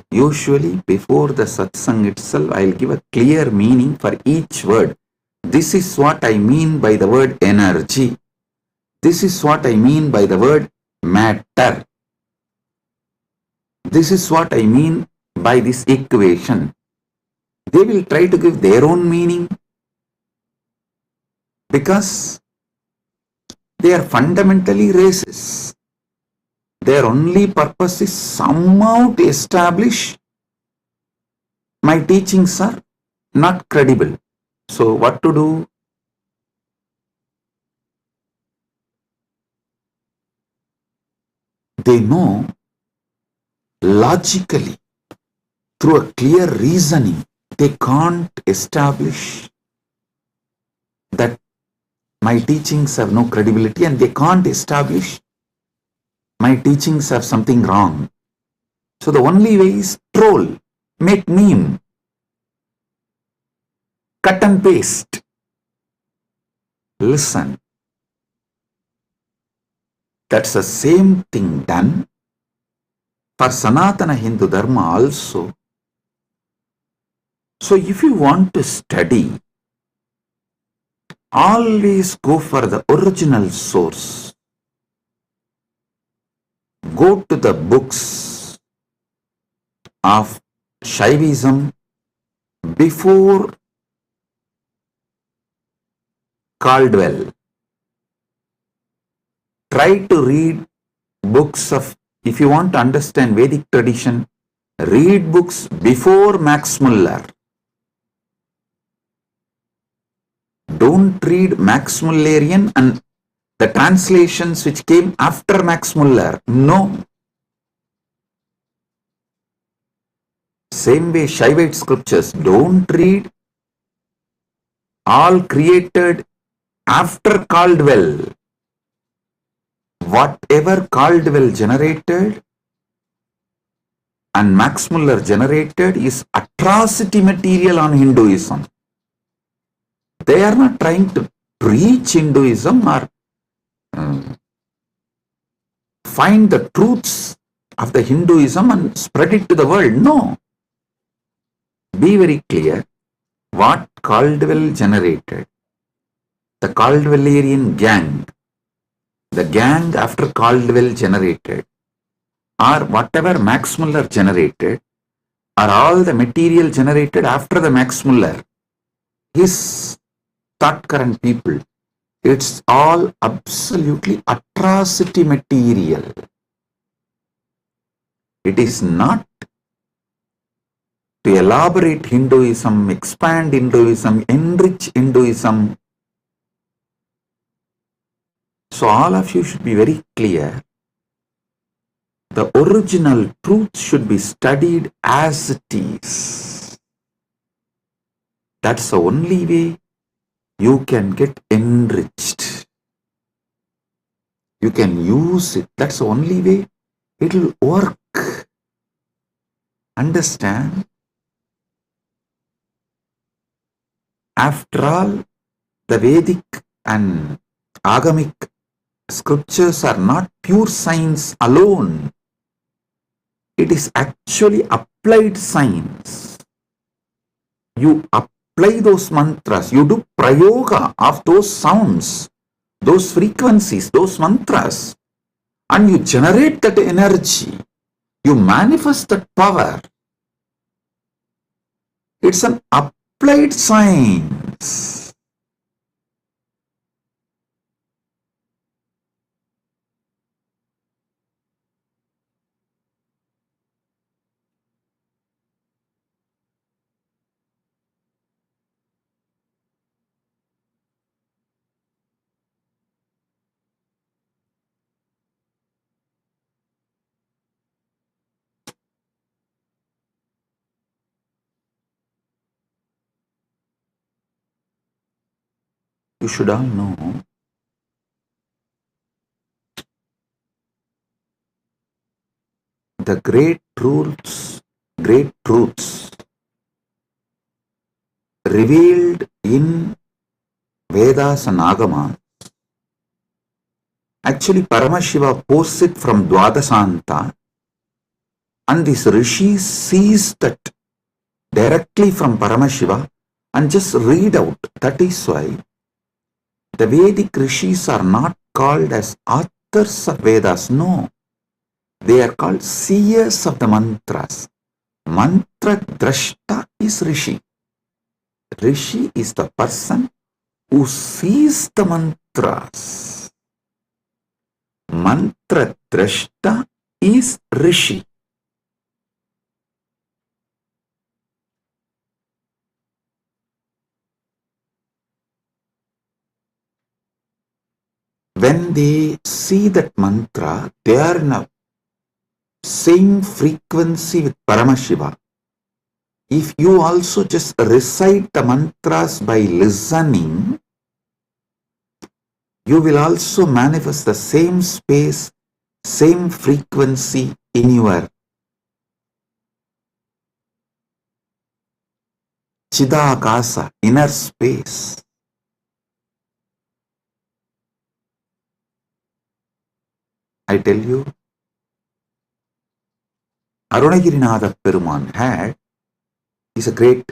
Usually before the satsang itself, I'll give a clear meaning for each word. This is what I mean by the word energy. This is what I mean by the word matter. This is what I mean by this equation. They will try to give their own meaning because they are fundamentally racist. Their only purpose is somehow to establish my teachings are not credible. So what to do? They know logically, through a clear reasoning, they can't establish that my teachings have no credibility, and they can't establish my teachings have something wrong. So the only way is troll, make meme, cut and paste. Listen, that's the same thing done for Sanatana Hindu Dharma also. So if you want to study, always go for the original source. Go to the books of Shaivism before Caldwell. Try to read books of, if you want to understand Vedic tradition, read books before Max Muller. Don't read Max Mullerian and the translations which came after Max Muller. No. Same way Shaivite scriptures, don't read all created after Caldwell. Whatever Caldwell generated and Max Muller generated is atrocity material on Hinduism. They are not trying to preach Hinduism or find the truths of the Hinduism and spread it to the world. No. Be very clear what Caldwell generated. The Caldwellerian gang, the gang after Caldwell generated, or whatever Max Muller generated, are all the material generated after the Max Muller. His thought current people, it's all absolutely atrocity material. It is not to elaborate Hinduism, expand Hinduism, enrich Hinduism. So all of you should be very clear. The original truth should be studied as it is. That's the only way you can get enriched. You can use it. That's the only way it will work. Understand? After all, the Vedic and Agamic scriptures are not pure science alone. It is actually applied science. You apply those mantras, you do prayoga of those sounds, those frequencies, those mantras, and you generate that energy. You manifest that power. It's an applied science. You should all know the great truths revealed in Vedas and Agamas. Actually, Paramashiva posts it from Dwadasanta, and this Rishi sees that directly from Paramashiva and just read out. That is why the Vedic Rishis are not called as authors of Vedas. No, they are called seers of the mantras. Mantra Drashta is Rishi. Rishi is the person who sees the mantras. Mantra Drashta is Rishi. When they see that mantra, they are in a same frequency with Paramashiva. If you also just recite the mantras by listening, you will also manifest the same space, same frequency in your Chidakasa, inner space. I tell you, Arunagirinatha Peruman is a great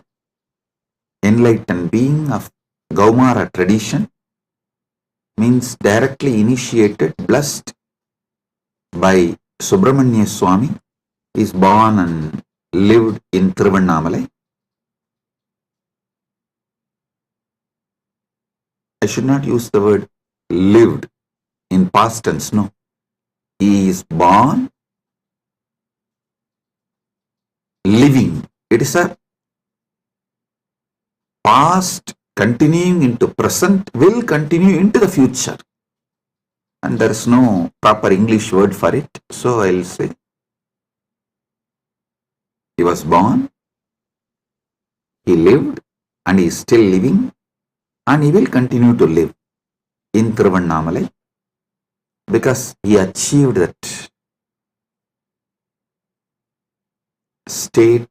enlightened being of Gaumara tradition, means directly initiated, blessed by Subramanya Swami. He is born and lived in Tiruvannamalai. I should not use the word lived in past tense, no. He is born, living. It is a past continuing into present, will continue into the future. And there is no proper English word for it. So I will say, he was born, he lived, and he is still living, and he will continue to live in Tiruvannamalai because he achieved that state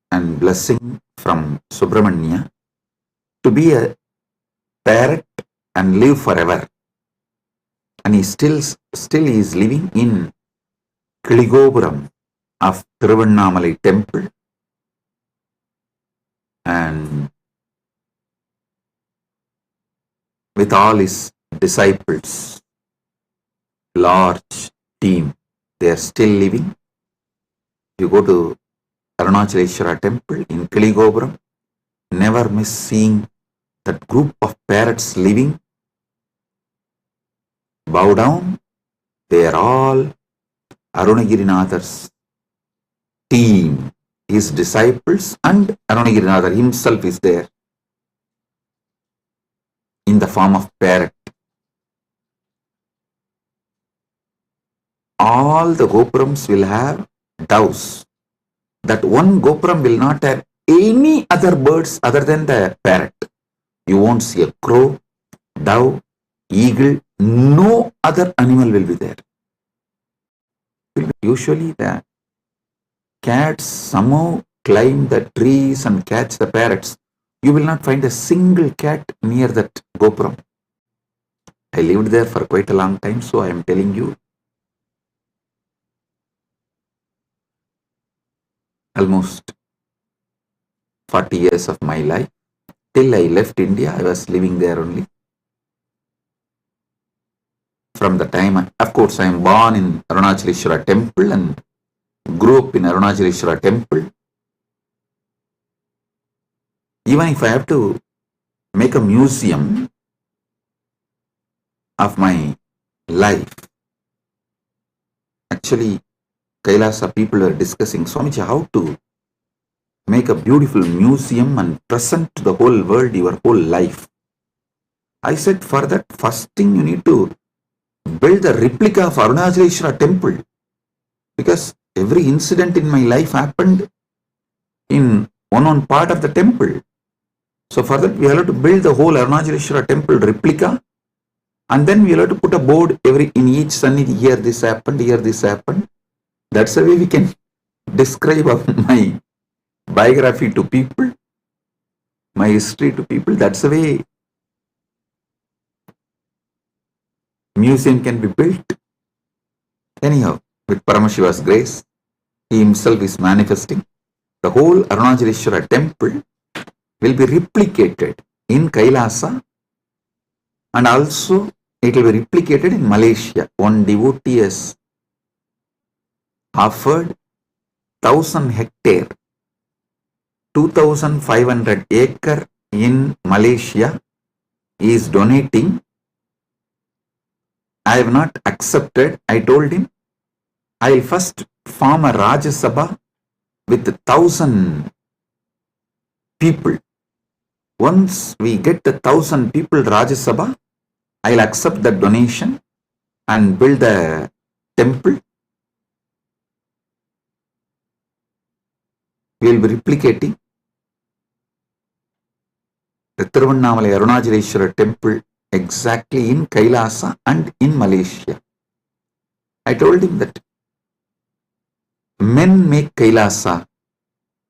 and blessing from Subramanya to be a parrot and live forever. And he still is living in Kiligopuram of Tiruvannamalai temple, and with all his disciples, large team, they are still living. You go to Arunachaleshwara temple in Kiligopuram, never miss seeing that group of parrots living. Bow down, they are all Arunagirinatha's team, his disciples, and Arunagirinatha himself is there in the form of parrot. All the gopurams will have doves. That one gopuram will not have any other birds other than the parrot. You won't see a crow, dove, eagle, no other animal will be there. Usually the cats somehow climb the trees and catch the parrots. You will not find a single cat near that gopuram. I lived there for quite a long time, so I am telling you. Almost 40 years of my life. Till I left India, I was living there only. From the time, of course, I am born in Arunachaleshwara temple and grew up in Arunachaleshwara temple. Even if I have to make a museum of my life, actually, Kailasa people are discussing, Swamiji, how to make a beautiful museum and present to the whole world your whole life. I said, for that, first thing you need to build a replica of Arunachaleshwara temple, because every incident in my life happened in one part of the temple. So for that, we have to build the whole Arunachaleshwara temple replica, and then we have to put a board in each sannidhi. Here this happened, here this happened. That's the way we can describe my biography to people, my history to people. That's the way museum can be built. Anyhow, with Paramashiva's grace, he himself is manifesting. The whole Arunachaleshwara temple will be replicated in Kailasa, and also it will be replicated in Malaysia. One devotee has offered 1,000 hectare, 2,500 acre in Malaysia. He is donating. I have not accepted. I told him, I will first form a Rajya Sabha with 1,000 people. Once we get the 1,000 people Rajya Sabha, I will accept the donation and build the temple. We will be replicating the Tiruvannamalai Arunachaleshwara temple exactly in Kailasa and in Malaysia. I told him that men make Kailasa,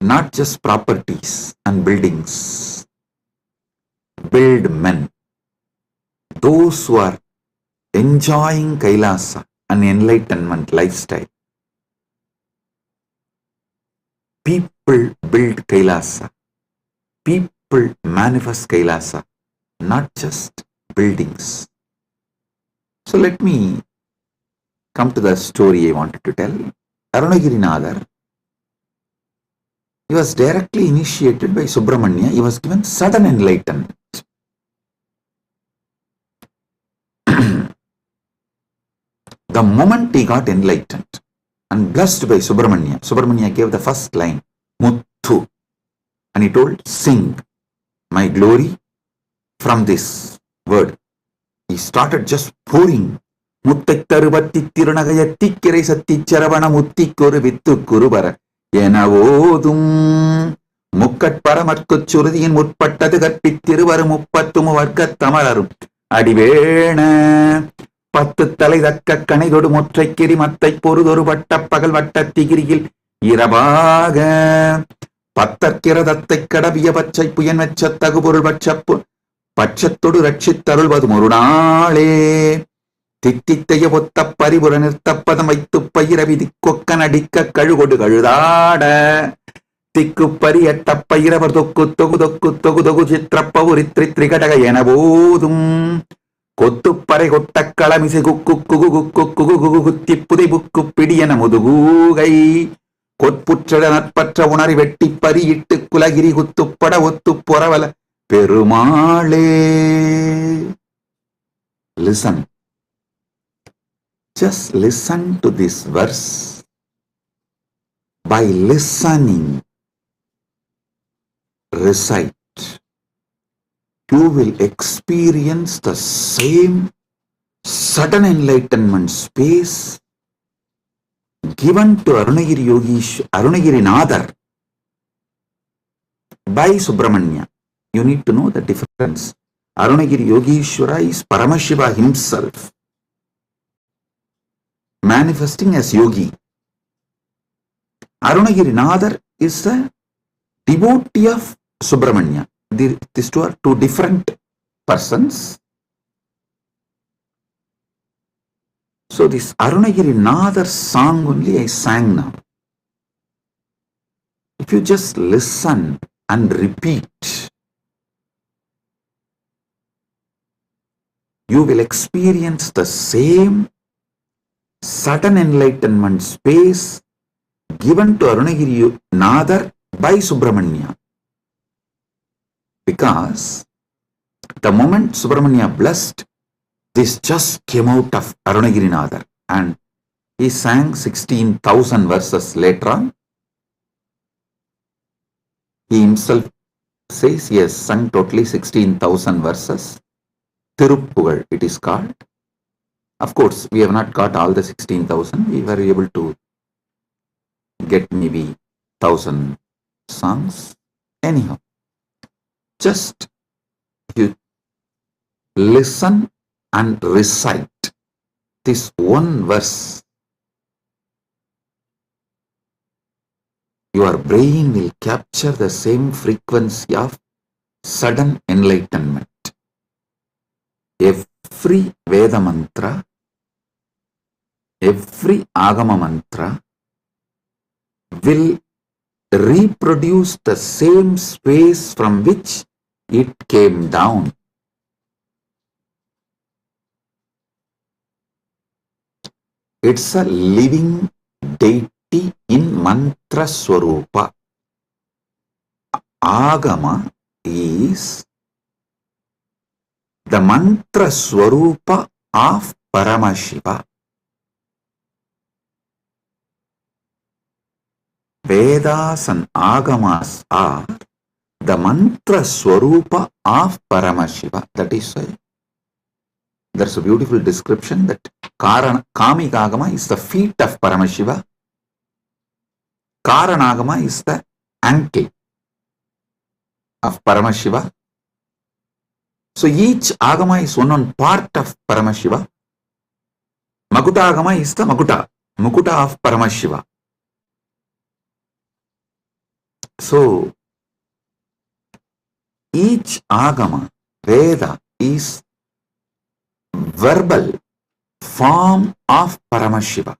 not just properties and buildings. Build men. Those who are enjoying Kailasa, an enlightenment lifestyle. People build Kailasa. People manifest Kailasa, not just buildings. So let me come to the story I wanted to tell. Arunagirinadar, he was directly initiated by Subramanya. He was given sudden enlightenment. The moment he got enlightened and blessed by Subramanya, Subramanya gave the first line, Muthu, and he told, sing my glory from this word. He started just pouring. Muttai tarubatti tirunagayatti kirai satti charavana mutti koru vittu kurubara enavodum mukkat paramarkuchurudin mutpattadu karpittiruvaru muppattumu varkat tamararum adivena பத்து தலை தக்க கணைதொடு முற்றைக்கிரி மத்தை பொறுதொரு வட்ட பகல் வட்ட திகிரியில் இரவாக பத்தற்கிரதத்தை கடவிய பச்சை புயன் வெச்ச தகுபொருள் பட்சப்பு பட்சத்தொடு ரட்சித்தருள்வது ஒரு நாளே தித்தித்தைய ஒத்த பரிபுற நிறுத்தப்பதம் வைத்து பயிர விதி கொக்கன் அடிக்க கழுகொடு கழுதாட திக்கு பரியட்ட பயிரவர் தொக்கு தொகு தொக்கு தொகு தொகு சித்திரப்பவுரி திரிகடக என போதும் கொத்துப்பறை கொட்ட களமிசை குக்கு குகு குக்கு குகு குகு குத்தி புதை புக்கு பிடியன முதுகூகை கொற்புற்ற நற்பற்ற உணரி வெட்டி பறியிட்டு குலகிரி குத்துப்பட ஒத்து பொறவல பெருமாளே. Listen. Just listen to this verse. By listening, recite. You will experience the same sudden enlightenment space given to Arunagiri Nadar by Subramanya. You need to know the difference. Arunagiri Yogishwara is Paramashiva himself, manifesting as yogi. Arunagiri Nadar is a devotee of Subramanya. These two are two different persons. So this Arunagiri Nadar song only I sang now. If you just listen and repeat, you will experience the same sudden enlightenment space given to Arunagiri Nadar by Subramanya. Because the moment Subramanya blessed, this just came out of Arunagiri Nadar, and he sang 16,000 verses later on. He himself says he has sung totally 16,000 verses. Tiruppugal it is called. Of course, we have not got all the 16,000. We were able to get maybe 1,000 songs. Anyhow, just you listen and recite this one verse, your brain will capture the same frequency of sudden enlightenment. Every Veda mantra, every Agama mantra will reproduce the same space from which it came down. It's a living deity in mantra swarupa. Agama is the mantra swarupa of Paramashiva. Vedas and Agamas are the mantra swarupa of Paramashiva. That is why there's a beautiful description that Kamika Agama is the feet of Paramashiva. Karanagama is the ankle of Paramashiva. So each Agama is one part of Paramashiva. Makuta Agama is the Mukuta of Paramashiva. So each Agama, Veda, is verbal form of Paramashiva.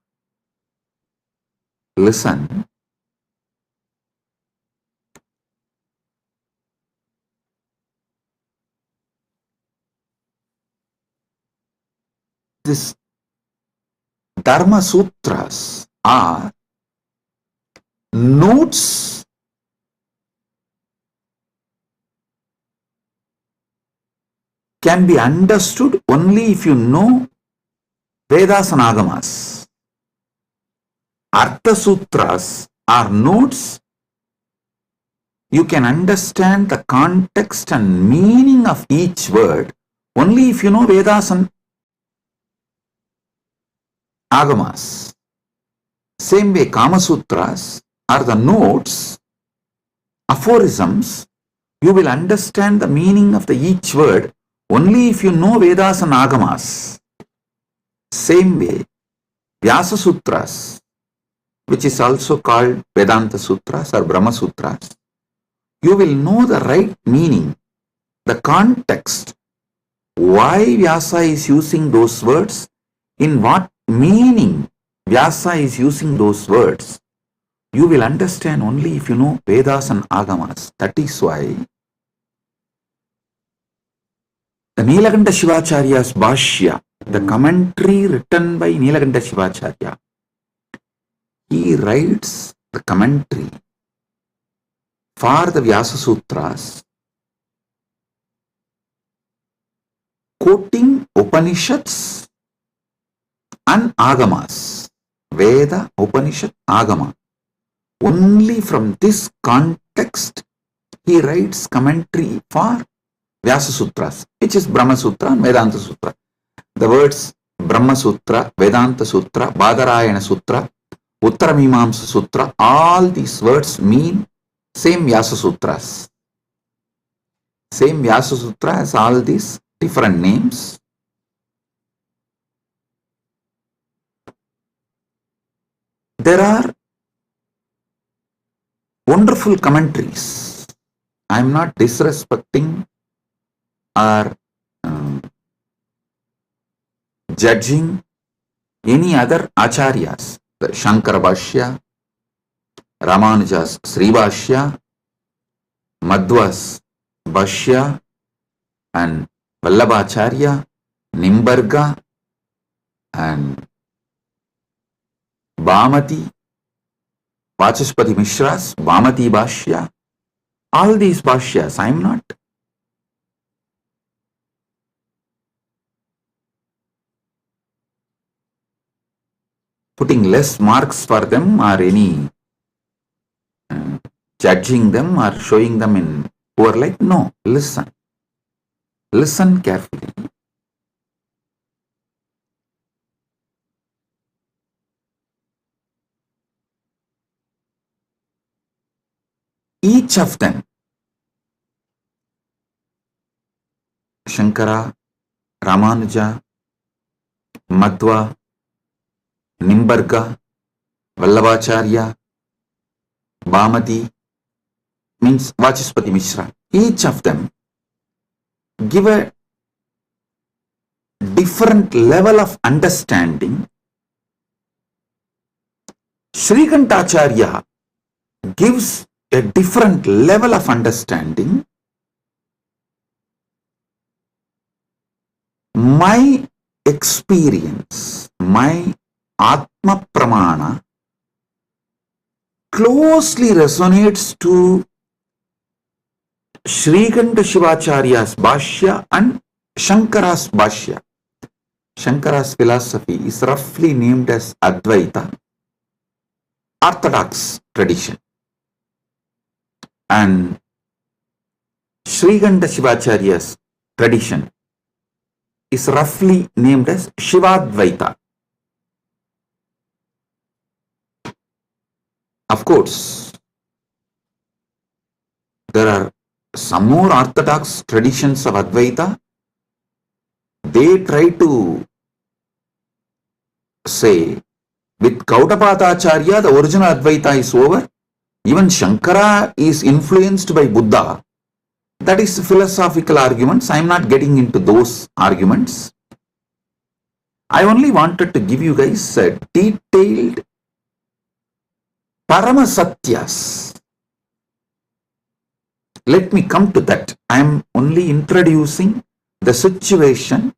Listen. This Dharma Sutras are notes can be understood only if you know Vedas and Agamas. Artha Sutras are notes you can understand the context and meaning of each word only if you know Vedas and Agamas. Same way, Kama Sutras are the notes, aphorisms. You will understand the meaning of the each word only if you know Vedas and Agamas. Same way, Vyasa Sutras, which is also called Vedanta Sutras or Brahma Sutras, you will know the right meaning, the context, why Vyasa is using those words, in what meaning Vyasa is using those words. You will understand only if you know Vedas and Agamas. That is why the Nilakanta Shivacharya's Bhashya, the commentary written by Nilakanta Shivacharya, he writes the commentary for the Vyasa Sutras, quoting Upanishads and Agamas, Veda, Upanishad, Agama. Only from this context he writes commentary for Vyasa Sutras, which is Brahma Sutra and Vedanta Sutra. The words Brahma Sutra, Vedanta Sutra, Badarayana Sutra, Uttaramimamsa Sutra, all these words mean same Vyasa Sutras. Same Vyasa Sutra has all these different names. There are wonderful commentaries. I am not disrespecting or judging any other acharyas. The Shankara Bhashya, Ramanuja's Sri Bhashya, Madhva's Bhashya, and Vallabhacharya, Nimbarga, and Bhamati, Vachaspati Mishra's Bhamati Bhashya. All these Bhashyas, I am not putting less marks for them or any judging them or showing them in poor light. No, listen. Listen carefully. Each of them Shankara, Ramanuja, Madhva, Nimbarga, Vallabhacharya, Bhamati, means Vachaspati Mishra. Each of them give a different level of understanding. Srikantacharya gives a different level of understanding. My experience, my Atma Pramana closely resonates to Srikanta Shivacharya's Bhashya and Shankara's Bhashya. Shankara's philosophy is roughly named as Advaita, Orthodox tradition. And Srikanta Shivacharya's tradition is roughly named as Shivadvaita. Of course, there are some more orthodox traditions of Advaita. They try to say, with Gaudapadacharya, the original Advaita is over. Even Shankara is influenced by Buddha. That is philosophical arguments. I am not getting into those arguments. I only wanted to give you guys a detailed Paramasatyas. Let me come to that. I am only introducing the situation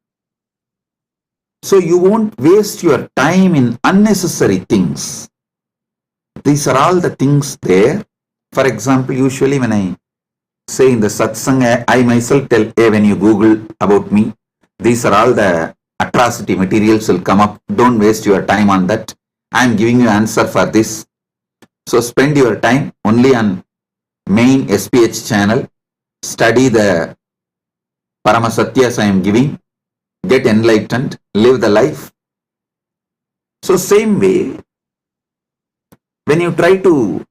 so you won't waste your time in unnecessary things. These are all the things there. For example, usually when I say in the satsang, I myself tell, hey, when you Google about me, these are all the atrocity materials will come up. Don't waste your time on that. I am giving you answer for this. So spend your time only on main SPH channel. Study the Paramasatyas I am giving. Get enlightened. Live the life. So same way, when you try to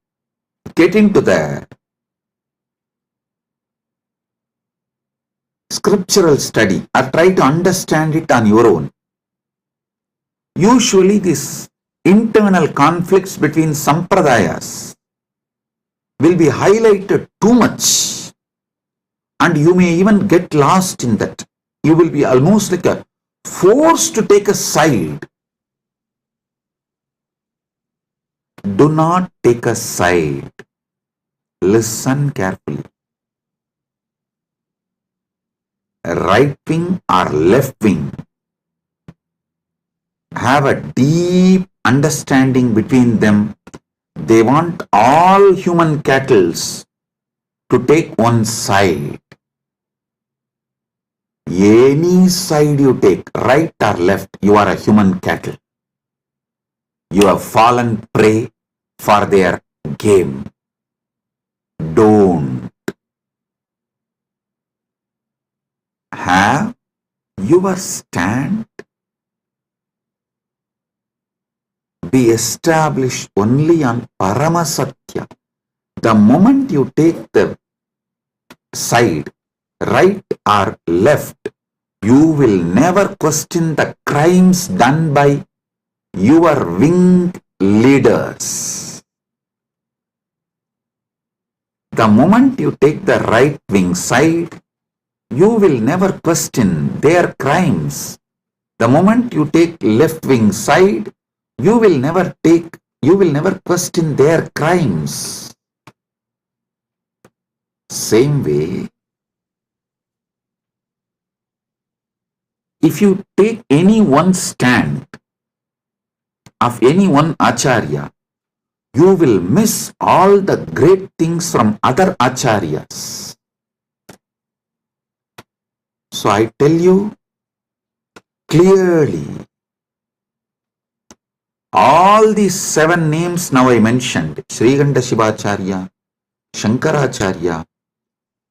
get into the scriptural study or try to understand it on your own, usually these internal conflicts between sampradayas will be highlighted too much and you may even get lost in that. You will be almost like a forced to take a side. Do not take a side. Listen carefully. Right wing or left wing have a deep understanding between them. They want all human cattle to take one side. Any side you take, right or left, you are a human cattle. You have fallen prey for their game. Don't. Have your stand be established only on Paramasatya. The moment you take the side, right or left, you will never question the crimes done by your wing leaders. The moment you take the right wing side, you will never question their crimes. The moment you take left wing side, you will never question their crimes. Same way, if you take any one stand of any one acharya, you will miss all the great things from other acharyas. So I tell you clearly, all these 7 names now I mentioned, Srikanta Shivacharya, Shankaracharya,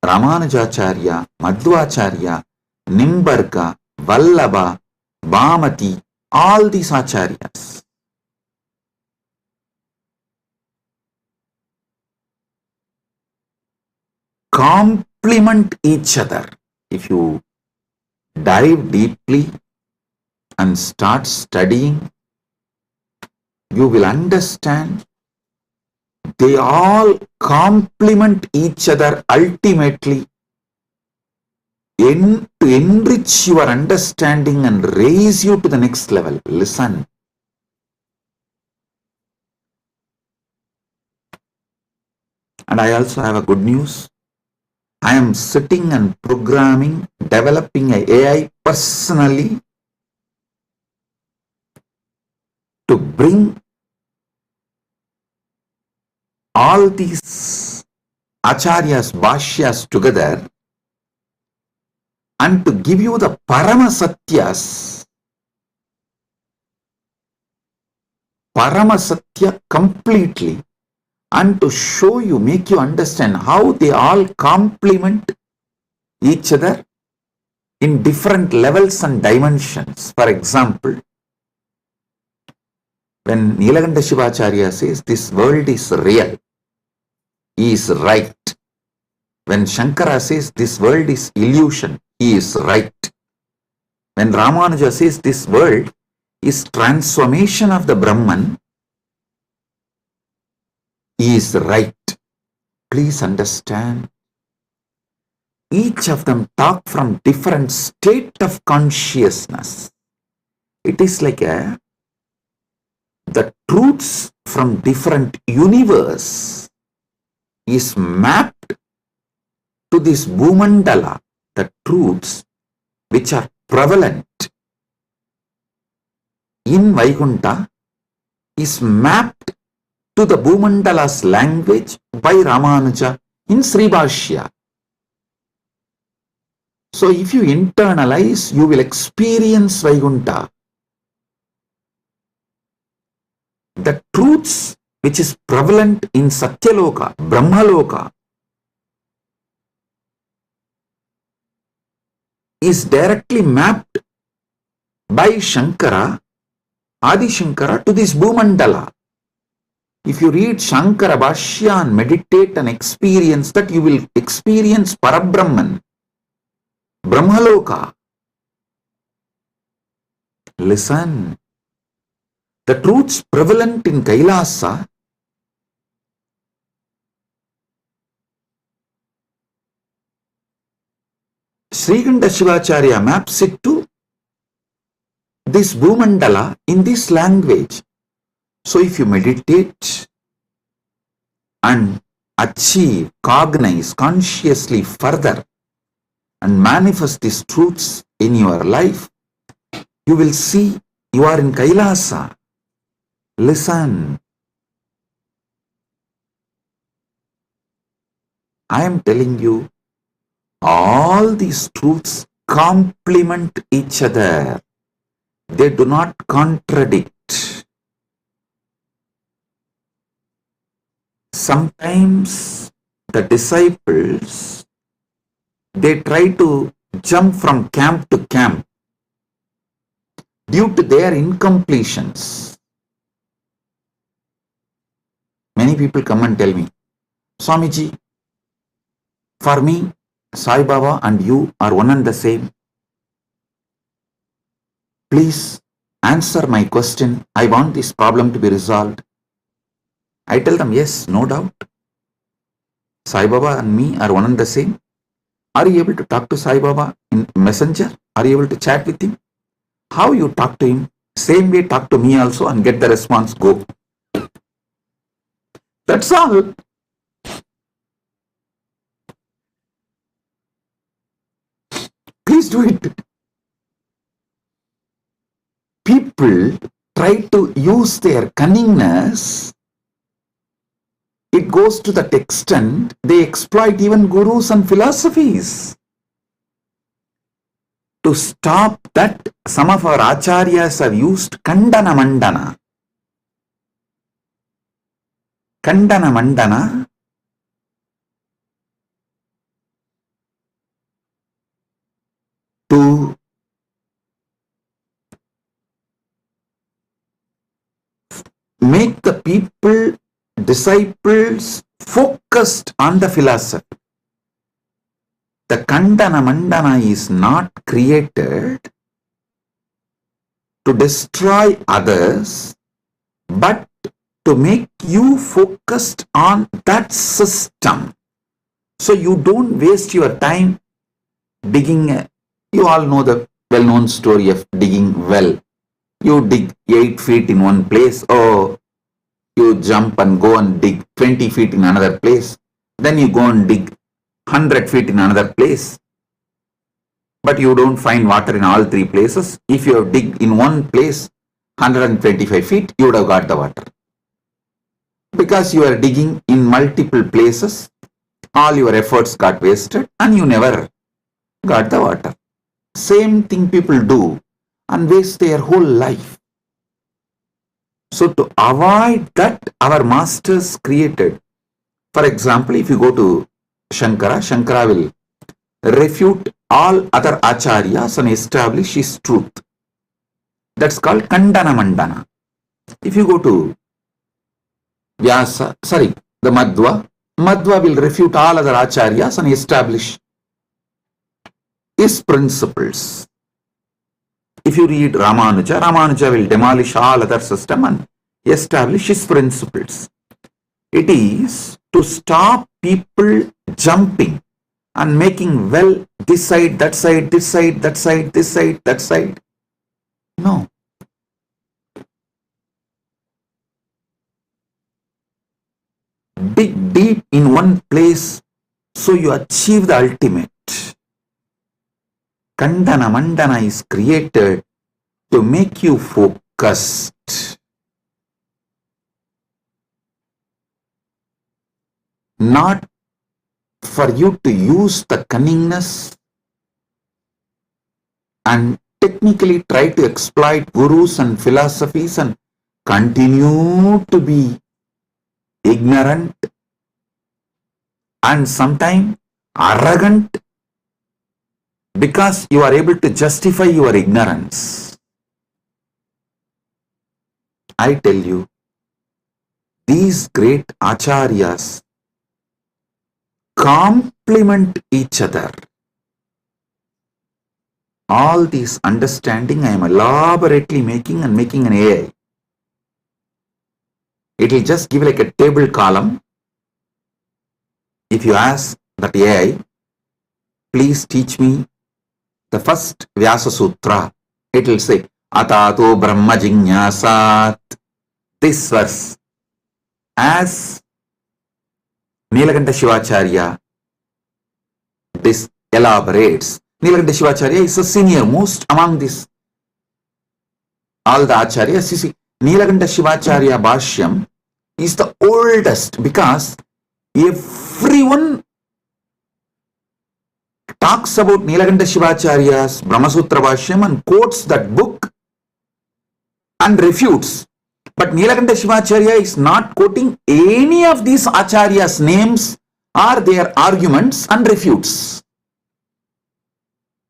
Ramanujacharya, Madhvacharya, Nimbarga, Vallabha, Bhamati, all these acharyas complement each other. If you dive deeply and start studying, you will understand they all complement each other ultimately to enrich your understanding and raise you to the next level. Listen. And I also have a good news. I am sitting and programming, developing an AI personally to bring all these acharyas, bhashyas together and to give you the Paramasatya completely, and to show you, make you understand how they all complement each other in different levels and dimensions. For example, when Nilakanta Shivacharya says this world is real, he is right. When Shankara says this world is illusion, he is right. When Ramanuja says this world is transformation of the Brahman, he is right. Please understand. Each of them talk from different state of consciousness. It is like the truths from different universe is mapped to this Bhumandala, the truths which are prevalent in Vaikuntha is mapped to the Bhumandala's language by Ramanuja in Sribhashya. So if you internalize, you will experience Vaikuntha. The truths which is prevalent in Satyaloka, Brahmaloka, is directly mapped by Shankara, Adi Shankara, to this Bhumandala. If you read Shankara Bhashya and meditate and experience that, you will experience Parabrahman, Brahmaloka. Listen. The truths prevalent in Kailasa Srikanta Shivacharya maps it to this Bhumandala in this language. So if you meditate and achieve, cognize consciously further and manifest these truths in your life, you will see you are in Kailasa. Listen. I am telling you, all these truths complement each other. They do not contradict. Sometimes the disciples, they try to jump from camp to camp due to their incompletions. Many people come and tell me, Swamiji, for me, Sai Baba and you are one and the same. Please answer my question. I want this problem to be resolved. I tell them, yes, no doubt. Sai Baba and me are one and the same. Are you able to talk to Sai Baba in Messenger? Are you able to chat with him? How you talk to him? Same way talk to me also and get the response, go. That's all. Please do it. People try to use their cunningness. It goes to that extent, they exploit even gurus and philosophies. To stop that, some of our acharyas have used Kandana Mandana. Kandana Mandana to make the people, disciples, focused on the philosophy. The Kandana Mandana is not created to destroy others, but to make you focused on that system. So you don't waste your time digging. You all know the well-known story of digging well. You dig 8 feet in one place, or you jump and go and dig 20 feet in another place. Then you go and dig 100 feet in another place. But you don't find water in all 3 places. If you have dig in one place 125 feet, you would have got the water. Because you are digging in multiple places, all your efforts got wasted and you never got the water. Same thing people do and waste their whole life. So to avoid that, our masters created. For example, if you go to Shankara will refute all other acharyas and establish his truth. That's called Kandana Mandana. If you go to the Madhva will refute all other acharyas and establish his principles. If you read Ramanuja will demolish all other system and establish his principles. It is to stop people jumping and making well this side, that side, this side, that side, this side, that side. No. Dig deep in one place so you achieve the ultimate. Kandana Mandana is created to make you focused. Not for you to use the cunningness and technically try to exploit gurus and philosophies and continue to be ignorant and sometimes arrogant because you are able to justify your ignorance. I tell you, these great acharyas complement each other. All this understanding I am elaborately making an AI. It will just give like a table column. If you ask that AI, please teach me the first Vyasa Sutra, it will say, Atato Brahma Jinyasat. This verse, as Nilakanta Shivacharya this elaborates. Nilakanta Shivacharya is the senior most among this. All the acharyas, you see, Nilakanta Shivacharya Bhashyam is the oldest because everyone talks about Nilakanta Shivacharya's Brahmasutra Bhashyam and quotes that book and refutes. But Nilakanta Shivacharya is not quoting any of these acharyas' names or their arguments and refutes.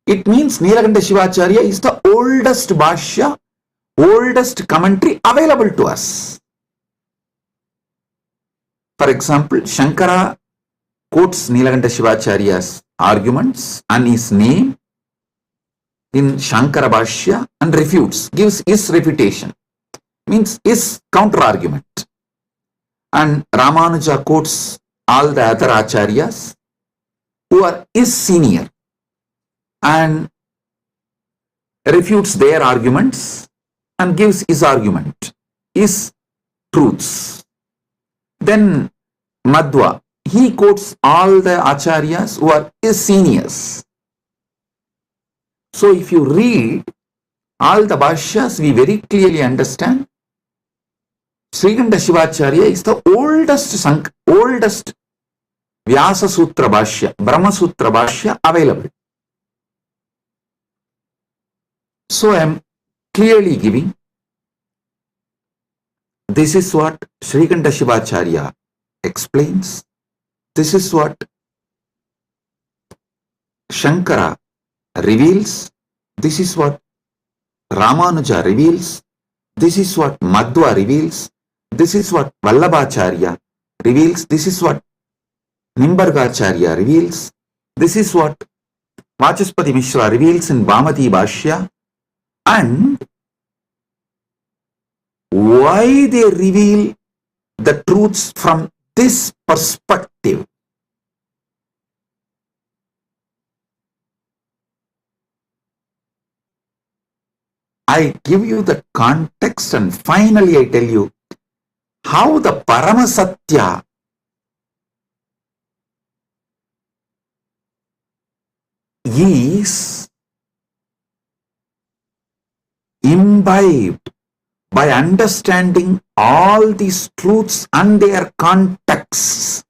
It means Nilakanta Shivacharya is the oldest Bhashya, oldest commentary available to us. For example, Shankara quotes Nilakanta Shivacharya's arguments and his name in Shankara Bhashya and refutes, gives his refutation, means his counter argument. And Ramanuja quotes all the other acharyas who are his senior and refutes their arguments and gives his argument, his truths. Then Madhva, he quotes all the acharyas who are his seniors. So if you read all the bhashyas, we very clearly understand Srikanta Shivacharya is the oldest Vyasa Sutra Bhashya, Brahma Sutra Bhashya available. So I am clearly giving, this is what Srikanta Shivacharya explains, this is what Shankara reveals, this is what Ramanuja reveals, this is what Madhva reveals, this is what Vallabhacharya reveals, this is what Nimbargacharya reveals, this is what Vachaspati Mishra reveals in Bhamati Bhashya, and why they reveal the truths from this perspective. I give you the context and finally I tell you how the Paramasatya is imbibed by understanding all these truths and their contexts.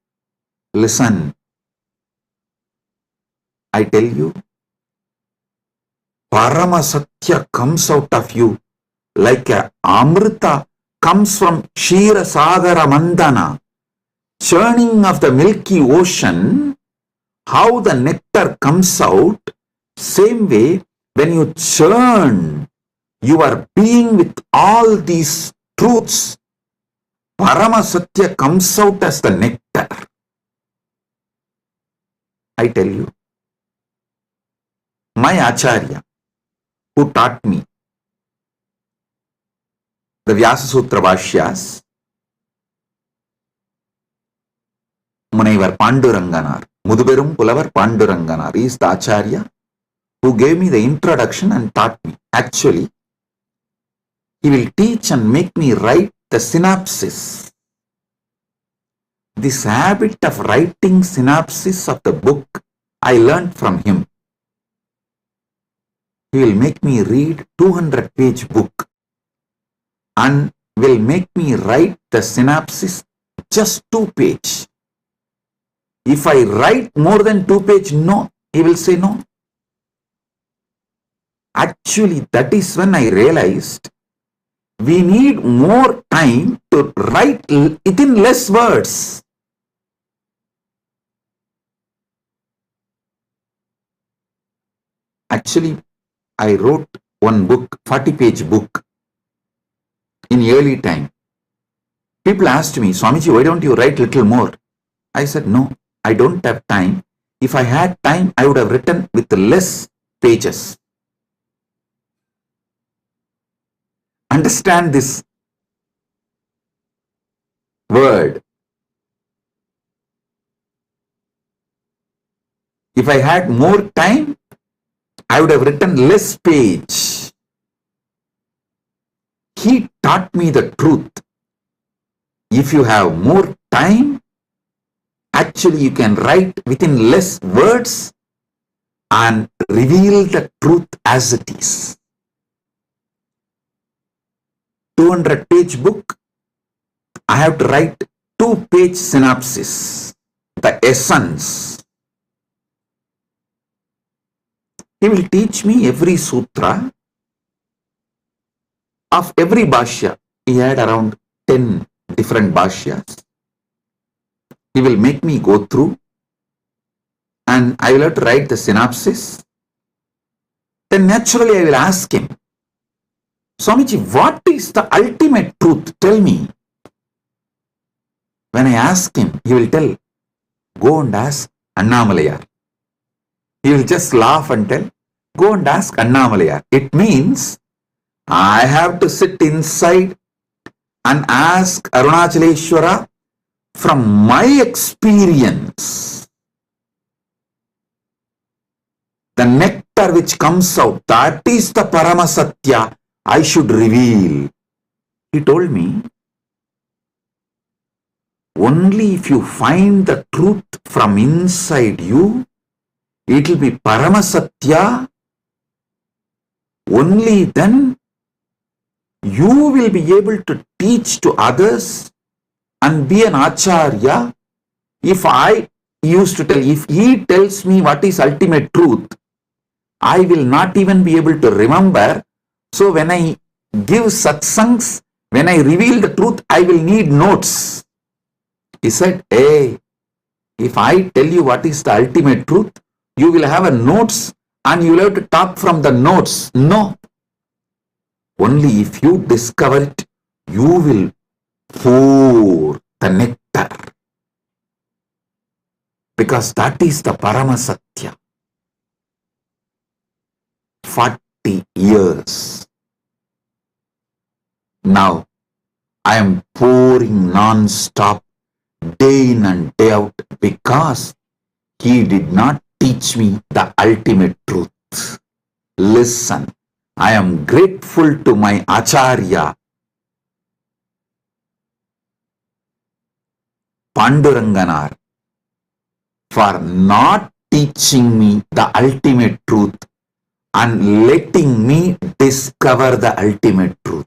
Listen, I tell you, Paramasatya comes out of you like a Amrita comes from Kshira Sagara Mandana, churning of the milky ocean. How the nectar comes out, same way when you churn your being with all these truths, Paramasatya comes out as the nectar. I tell you, my Acharya, who taught me the Vyasa Sutra Bhashyas, Munaivar Panduranganar, Muduberum Pulavar Panduranganar, is the Acharya who gave me the introduction and taught me. Actually, he will teach and make me write the synopsis. This habit of writing synopsis of the book, I learned from him. He will make me read 200-page book and will make me write the synopsis just 2-page. If I write more than 2-page, no, he will say no. Actually, that is when I realized we need more time to write it in less words. Actually, I wrote one book, 40-page book, in early time. People asked me, Swamiji, why don't you write little more? I said, no, I don't have time. If I had time, I would have written with less pages. Understand this word. If I had more time, I would have written less page. He taught me the truth. If you have more time, actually you can write within less words and reveal the truth as it is. 200-page book, I have to write 2-page synopsis, the essence. He will teach me every sutra of every bhashya. He had around 10 different bhashyas. He will make me go through and I will have to write the synopsis. Then naturally I will ask him, Swamiji, what is the ultimate truth? Tell me. When I ask him, he will tell, go and ask Annamalayar. He will just laugh and tell, go and ask Annamalayar. It means I have to sit inside and ask Arunachaleshwara from my experience. The nectar which comes out, that is the Paramasatya I should reveal. He told me, only if you find the truth from inside you, it will be Paramasatya. Only then you will be able to teach to others and be an Acharya. If I used to tell, if he tells me what is ultimate truth, I will not even be able to remember. So when I give satsangs, when I reveal the truth, I will need notes. He said, hey, if I tell you what is the ultimate truth, you will have a notes and you will have to talk from the notes. No. Only if you discover it, you will pour the nectar. Because that is the Paramasatya. 40 years. Now, I am pouring non-stop, day in and day out, because he did not teach me the ultimate truth. Listen, I am grateful to my Acharya, Panduranganar, for not teaching me the ultimate truth and letting me discover the ultimate truth.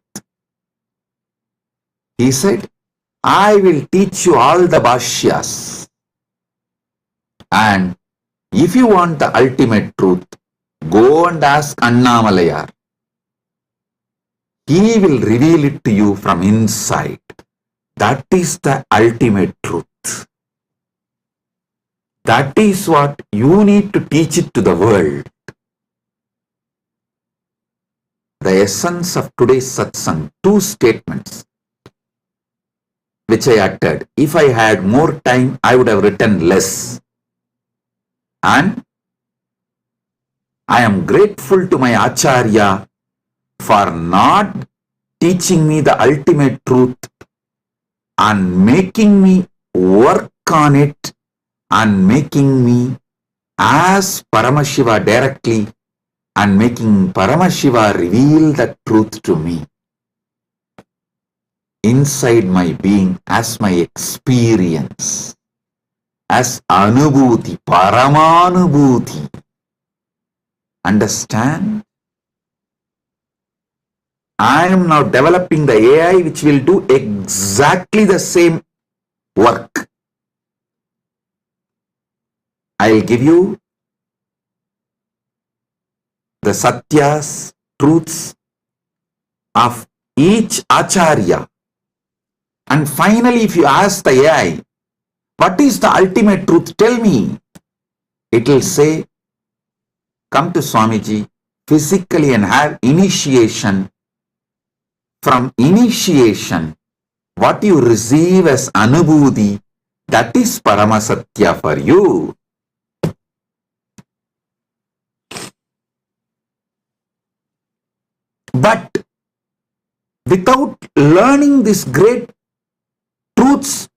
He said, I will teach you all the bhashyas, and if you want the ultimate truth, go and ask Annamalayar. He will reveal it to you from inside. That is the ultimate truth. That is what you need to teach it to the world. The essence of today's satsang, 2 statements which I uttered. If I had more time, I would have written less. And I am grateful to my Acharya for not teaching me the ultimate truth and making me work on it and making me ask Paramashiva directly and making Paramashiva reveal the truth to me inside my being as my experience, as anubhuti, paramanubhuti. Understand? I am now developing the AI which will do exactly the same work. I will give you the satyas, truths of each acharya. And finally, if you ask the AI, what is the ultimate truth? Tell me. It will say, come to Swamiji physically and have initiation. From initiation, what you receive as anubhuti, that is Paramasatya for you. But without learning these great truths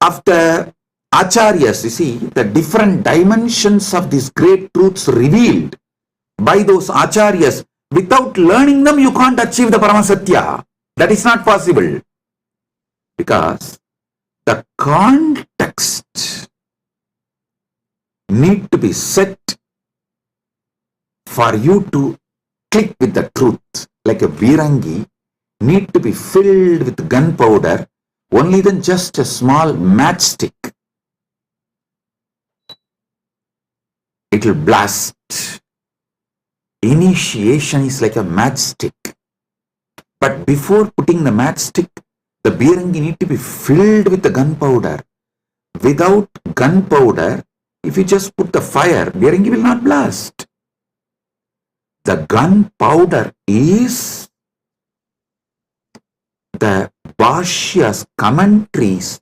of the acharyas, you see, the different dimensions of these great truths revealed by those acharyas, without learning them, you can't achieve the Paramasatya. That is not possible. Because the context need to be set for you to click with the truth. Like a Virangi need to be filled with gunpowder, only then just a small matchstick. It will blast. Initiation is like a matchstick. But before putting the matchstick, the Virangi need to be filled with the gunpowder. Without gunpowder, if you just put the fire, Virangi will not blast. The gunpowder is the bhashyas, commentaries,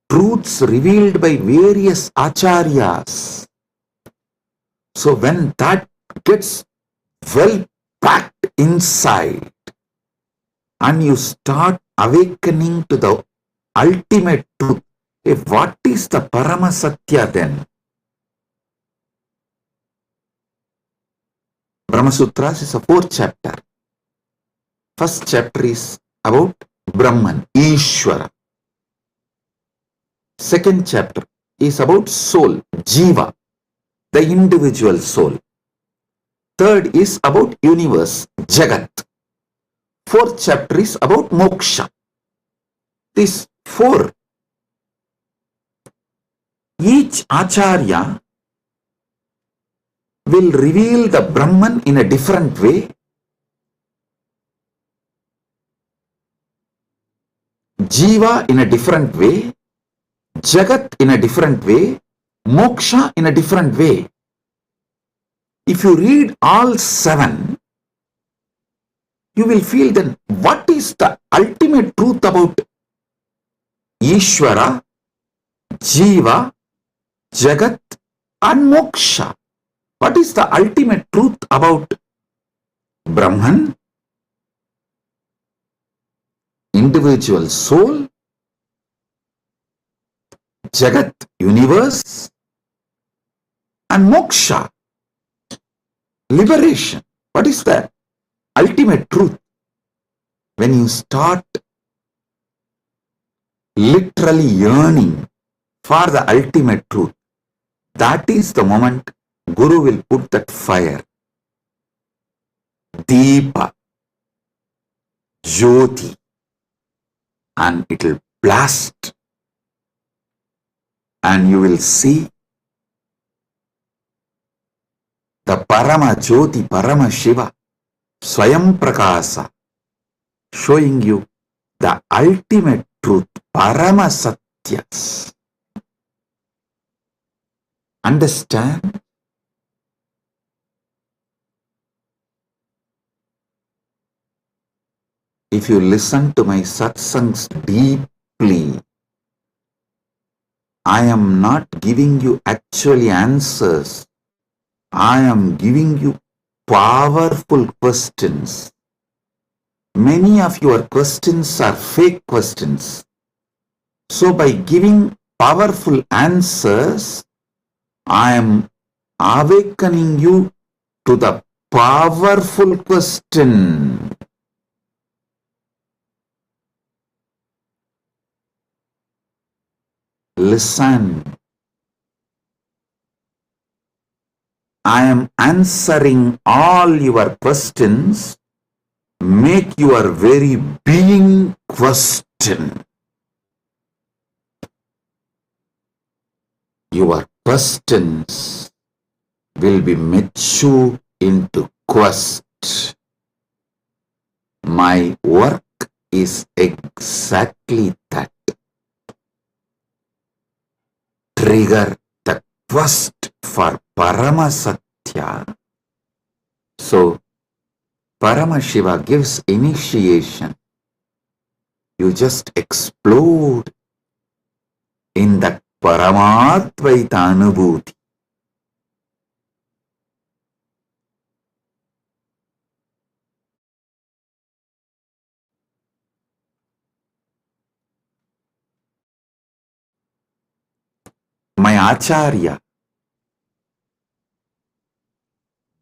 truths revealed by various acharyas. So when that gets well packed inside and you start awakening to the ultimate truth, what is the Paramasatya then? Brahma Sutras is a 4th chapter. First chapter is about Brahman, Ishvara. Second chapter is about soul, Jiva, the individual soul. Third is about universe, Jagat. 4th chapter is about moksha. These 4. Each acharya will reveal the Brahman in a different way. Jiva in a different way. Jagat in a different way. Moksha in a different way. If you read all 7, you will feel then what is the ultimate truth about Ishvara, Jiva, Jagat and Moksha? What is the ultimate truth about Brahman, individual soul, Jagat, universe, and moksha, liberation. What is the ultimate truth? When you start literally yearning for the ultimate truth, that is the moment Guru will put that fire, Deepa, Jyoti, and it will blast, and you will see the Parama Jyoti, Paramashiva, Swayam Prakasa, showing you the ultimate truth, Parama Satyas. Understand? If you listen to my satsangs deeply, I am not giving you actually answers. I am giving you powerful questions. Many of your questions are fake questions. So by giving powerful answers, I am awakening you to the powerful question. Listen. I am answering all your questions. Make your very being question. Your questions will be mature into quest. My work is exactly that. Trigger the quest for Parama Satya. So, Paramashiva gives initiation. You just explode in that Paramadvaita Anubhuti. My Acharya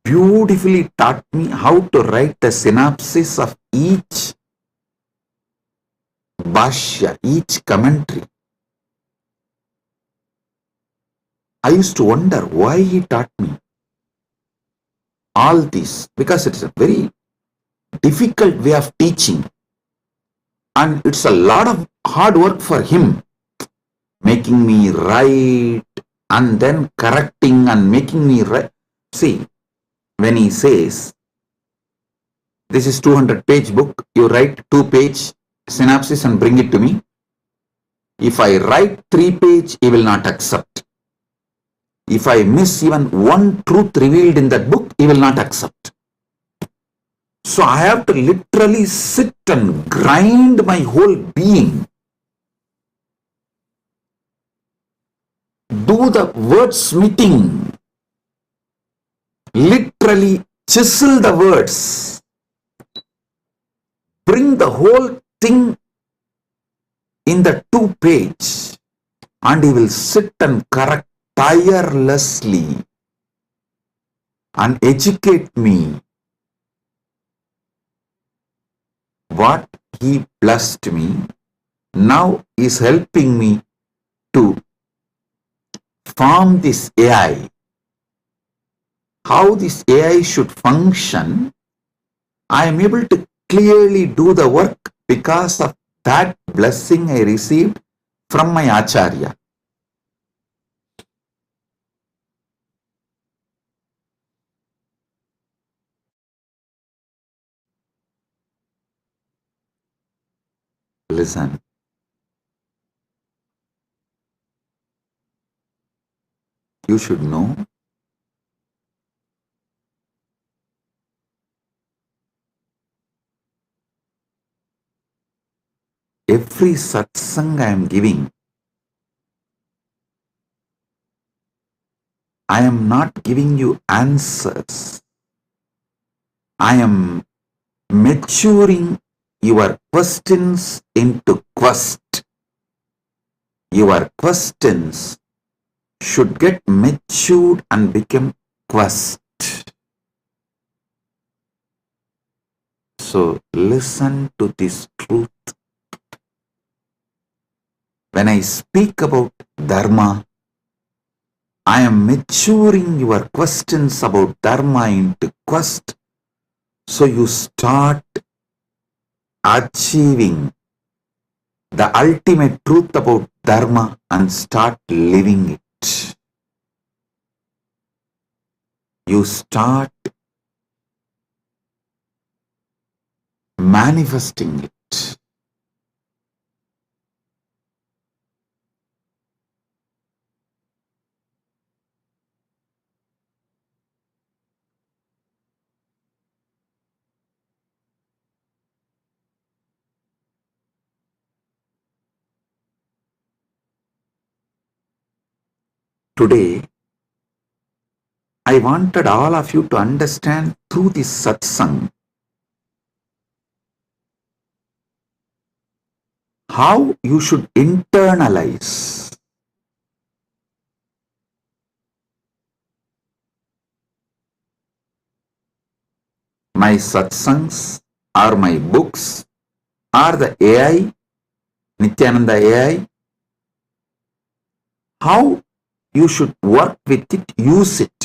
beautifully taught me how to write a synopsis of each bhashya, each commentary. I used to wonder why he taught me all this, because it's a very difficult way of teaching and it's a lot of hard work for him, making me write and then correcting and making me write. See, when he says, this is 200-page book, you write 2-page synopsis and bring it to me. If I write 3-page, he will not accept. If I miss even one truth revealed in that book, he will not accept. So I have to literally sit and grind my whole being. Do the wordsmithing. Literally chisel the words. Bring the whole thing in the 2-page. And he will sit and correct tirelessly and educate me. What he blessed me now is helping me to form this AI. How this AI should function, I am able to clearly do the work because of that blessing I received from my Acharya. Listen. You should know every satsang I am giving, I am not giving you answers. I am maturing your questions into quest. Your questions should get matured and become quest. So listen to this truth. When I speak about Dharma, I am maturing your questions about Dharma into quest. So you start achieving the ultimate truth about Dharma and start living it. You start manifesting it. Today, I wanted all of you to understand through this satsang how you should internalize my satsangs or my books or the AI, Nithyananda AI, how you should work with it, use it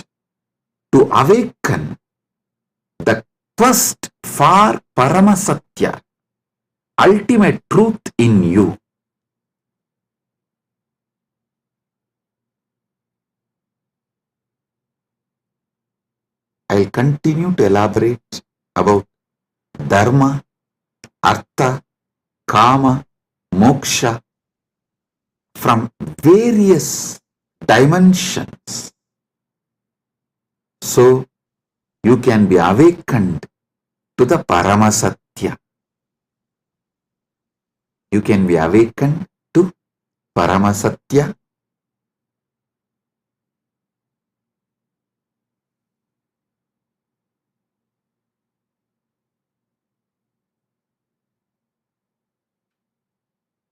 to awaken the quest for Paramasatya, ultimate truth in you. I'll continue to elaborate about Dharma, Artha, Kama, Moksha from various dimensions. So you can be awakened to the Paramasatya. You can be awakened to Paramasatya.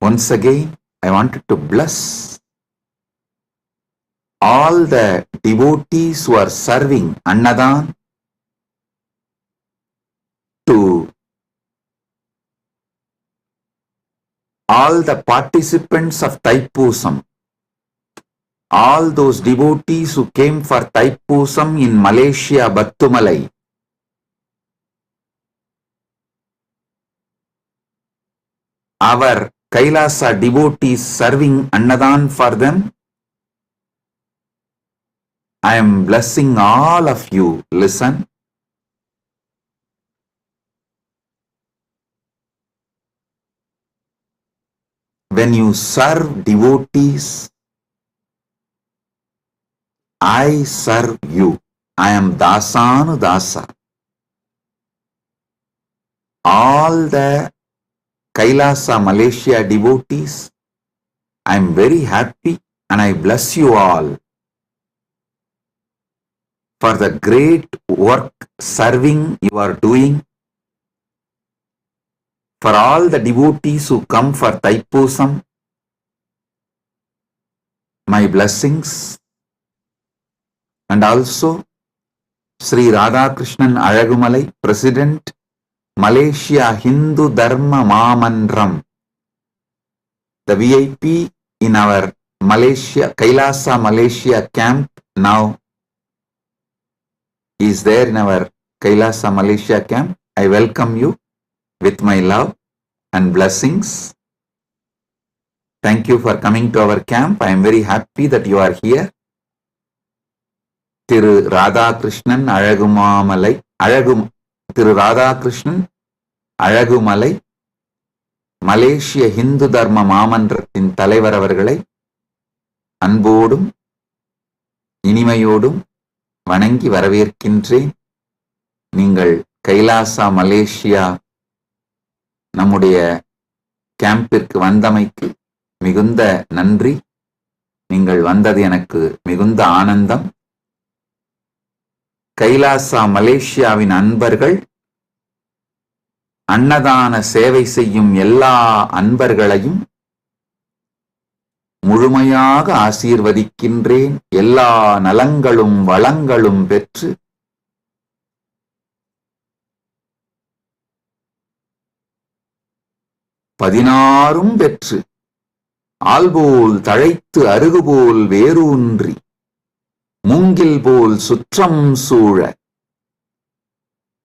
Once again, I wanted to bless all the devotees who are serving Annadan, to all the participants of Thaipusam, all those devotees who came for Thaipusam in Malaysia, Battumalai, our Kailasa devotees serving Annadan for them. I am blessing all of you. Listen. When you serve devotees, I serve you. I am Dasanu Dasa. All the Kailasa Malaysia devotees, I am very happy and I bless you all for the great work serving you are doing. For all the devotees who come for Thaipusam, my blessings. And also Sri Radhakrishnan Alagumalai, President, Malaysia Hindu Dharma Mamandram, the VIP in our Malaysia, Kailasa Malaysia camp now is there in our Kailasa Malaysia camp. I welcome you with my love and blessings. Thank you for coming to our camp. I am very happy that you are here. Thiru Radhakrishnan Alagumalai, Thiru Radhakrishnan Alagumalai, மலேசிய ஹிந்து தர்ம மாமன்றத்தின் தலைவர் அவர்களை அன்போடும் இனிமையோடும் வணங்கி வரவேற்கின்றேன். நீங்கள் Kailasa Malaysia நம்முடைய கேம்பிற்கு வந்தமைக்கு மிகுந்த நன்றி. நீங்கள் வந்தது எனக்கு மிகுந்த ஆனந்தம். கைலாசா மலேசியாவின் அன்பர்கள் அன்னதான சேவை செய்யும் எல்லா அன்பர்களையும் முழுமையாக ஆசீர்வதிக்கின்றேன். எல்லா நலங்களும் வளங்களும் பெற்று பதினாறும் பெற்று ஆல்போல் தழைத்து அருகுபோல் வேரூன்றி மூங்கில் போல் சுற்றம் சூழ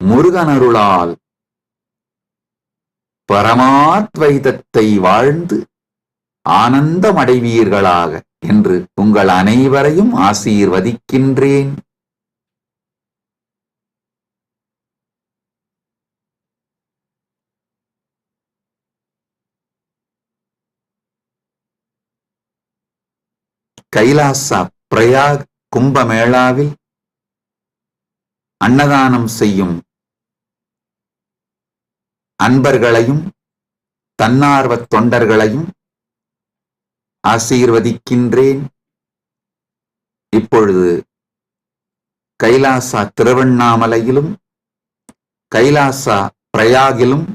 முருகனருளால் பரமாத்வைதத்தை வாழ்ந்து ஆனந்தமடைவீர்களாக என்று உங்கள் அனைவரையும் ஆசீர்வதிக்கின்றேன். கைலாசா பிரயாக் கும்பமேளாவில் அன்னதானம் செய்யும் அன்பர்களையும் தன்னார்வத் தொண்டர்களையும் ஆசீர்வதிக்கின்றேன். இப்பொழுது கைலாசா திருவண்ணாமலையிலும் கைலாசா பிரயாகிலும்,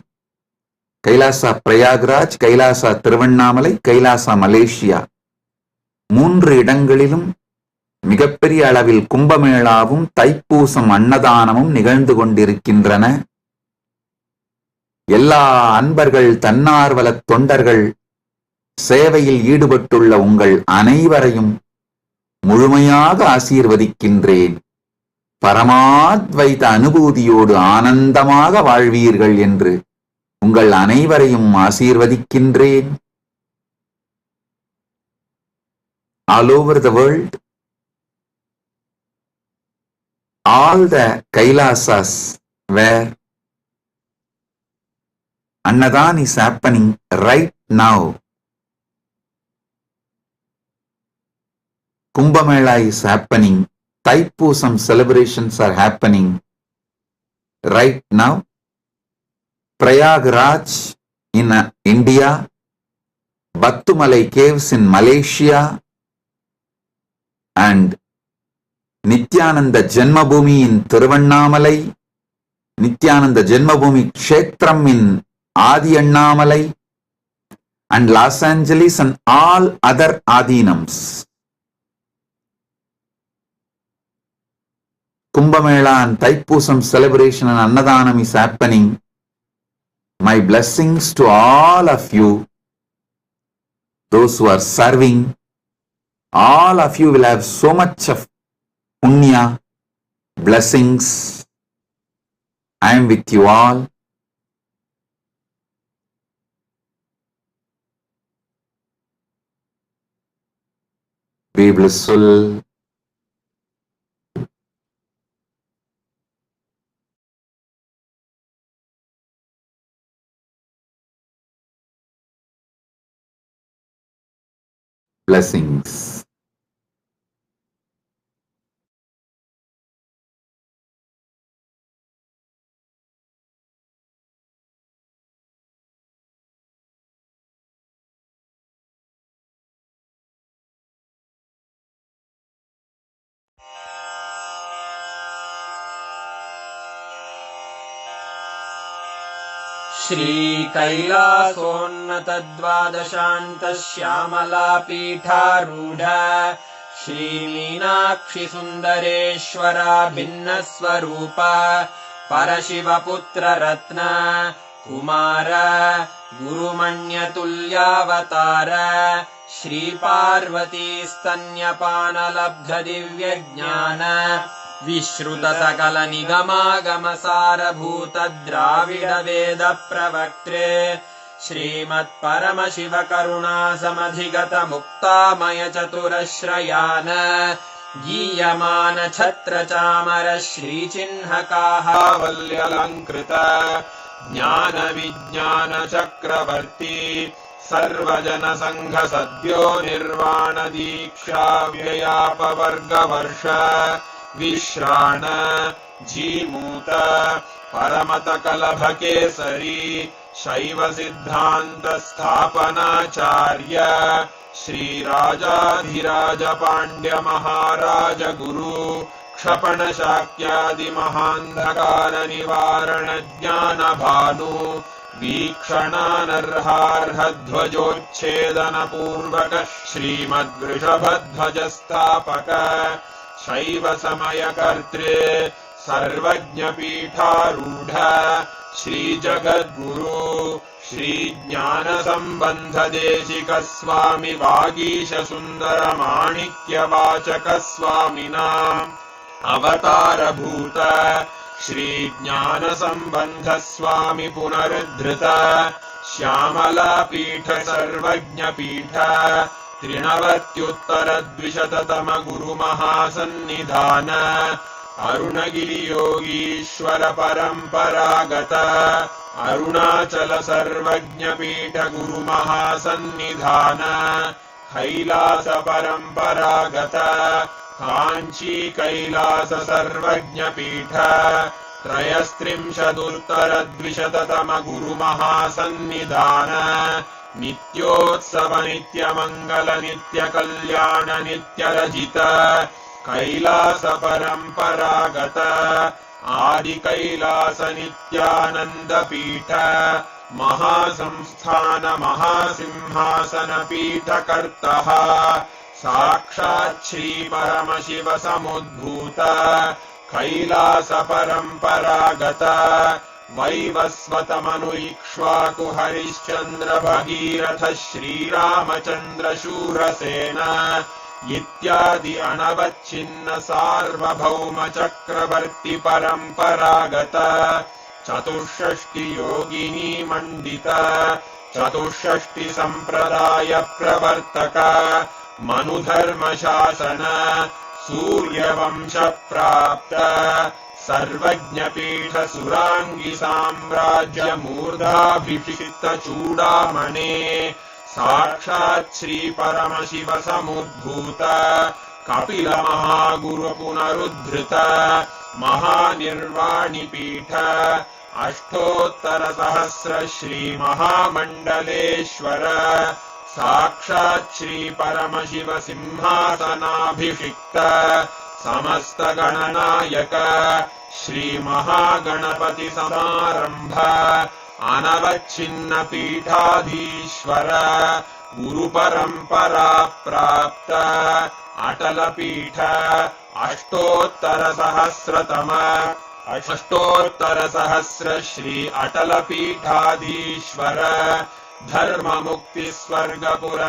கைலாசா பிரயாக்ராஜ், கைலாசா திருவண்ணாமலை, கைலாசா மலேசியா 3 இடங்களிலும் மிகப்பெரிய அளவில் கும்பமேளாவும் தைப்பூசம் அன்னதானமும் நிகழ்ந்து கொண்டிருக்கின்றன. எல்லா அன்பர்கள் தன்னார்வலத் தொண்டர்கள் சேவையில் ஈடுபட்டுள்ள உங்கள் அனைவரையும் முழுமையாக ஆசீர்வதிக்கின்றேன். பரமாத்வைத அனுபூதியோடு ஆனந்தமாக வாழ்வீர்கள் என்று உங்கள் அனைவரையும் ஆசீர்வதிக்கின்றேன். All over the world, all the Kailasas where Annadan is happening right now, Kumbh Mela is happening, Thaipusam celebrations are happening right now, Prayagraj in India, Battumalai caves in Malaysia, and Nithyananda Janmabhoomi in Thiruvannamalai, Nithyananda Janmabhoomi Kshetram in Adi Annamalai, and Los Angeles and all other Adinams. Kumbh Mela and Thaipusam celebration and Annadanam is happening. My blessings to all of you, those who are serving. All of you will have so much of punya, blessings. I am with you all. Be blissful. Blessings. श्रीकैलासोन्नतद्वादशान्तश्यामलापीठारूढ श्रीमीनाक्षिसुन्दरेश्वरा भिन्नस्वरूप परशिवपुत्ररत्न Kumar गुरुमण्यतुल्यावतार श्रीपार्वतीस्तन्यपानलब्धदिव्यज्ञान विश्रुत सकल निगमागमसारभूत द्राविड वेद प्रवक्त्रे श्रीमत्परमशिव करुणा समधिगत मुक्तामय चतुरश्रयान गीयमान छत्र चामर श्रीचिह्नकाहावल्यलङ्कृत ज्ञान विज्ञान चक्रवर्ती सर्वजन संघ सद्यो निर्वाण दीक्षा व्ययापवर्गवर्ष विश्राण जीमूत परमत कलभ केसरी शैव सिद्धांत स्थापनाचार्य श्री राजाधिराज पांड्य महाराज गुरु क्षपणशाक्यादिमहान्धकारनिवारणज्ञानभानु वीक्षणानर्हार्हध्वजोच्छेदनपूर्वक श्रीमद्वृषभध्वजस्थापक शैवसमयकर्त्रे सर्वज्ञपीठारूढ श्रीजगद्गुरु श्रीज्ञानसम्बन्धदेशिकस्वामि वागीशसुन्दरमाणिक्यवाचकस्वामिनाम् अवतारभूत श्रीज्ञानसम्बन्धस्वामि पुनरुद्धृत श्यामलापीठ सर्वज्ञपीठ त्रिनवत्युत्तरद्विशततम गुरुमहासन्निधान अरुणगिरियोगीश्वर परम्परागत अरुणाचल सर्वज्ञपीठ गुरुमहासन्निधान कैलास परम्परागत काञ्ची कैलास सर्वज्ञपीठ त्रयस्त्रिंशदुत्तरद्विशततम गुरुमहासन्निधान नित्योत्सव नित्यमङ्गल नित्यकल्याण नित्यरजित कैलास परम्परागत आदि कैलास नित्यानन्दपीठ महासंस्थान महासिंहासन पीठकर्तः साक्षात् श्री परमशिव समुद्भूत कैलास परम्परागत वैवस्वतमनु इक्ष्वाकु हरिश्चन्द्र भगीरथ श्रीरामचन्द्र शूरसेन इत्यादि अनवच्छिन्न सार्वभौम चक्रवर्ति परम्परागत चतुष्षष्टि योगिनी मण्डित चतुष्षष्टि सम्प्रदाय प्रवर्तक मनुधर्म शासन सूर्यवंश प्राप्त सर्वज्ञपीठ सुरांगी साम्राज्य मूर्धाभिषिक्त चूडामणे साक्षात् श्री परमशिव समुद्भूत कपिल महागुरु पुनरुद्धृत महानिर्वाणि पीठ अष्टोत्तर सहस्र श्री महामण्डलेश्वर साक्षात् श्री परमशिव सिंहासनाभिषिक्त समस्त गणनायक श्री महागणपति समारंभ अनवच्छिन्न पीठाधीश्वर गुरु परंपरा प्राप्त अटल पीठ अष्टोत्तर सहस्र श्री अटल पीठाधीश्वर धर्म मुक्ति स्वर्गपुर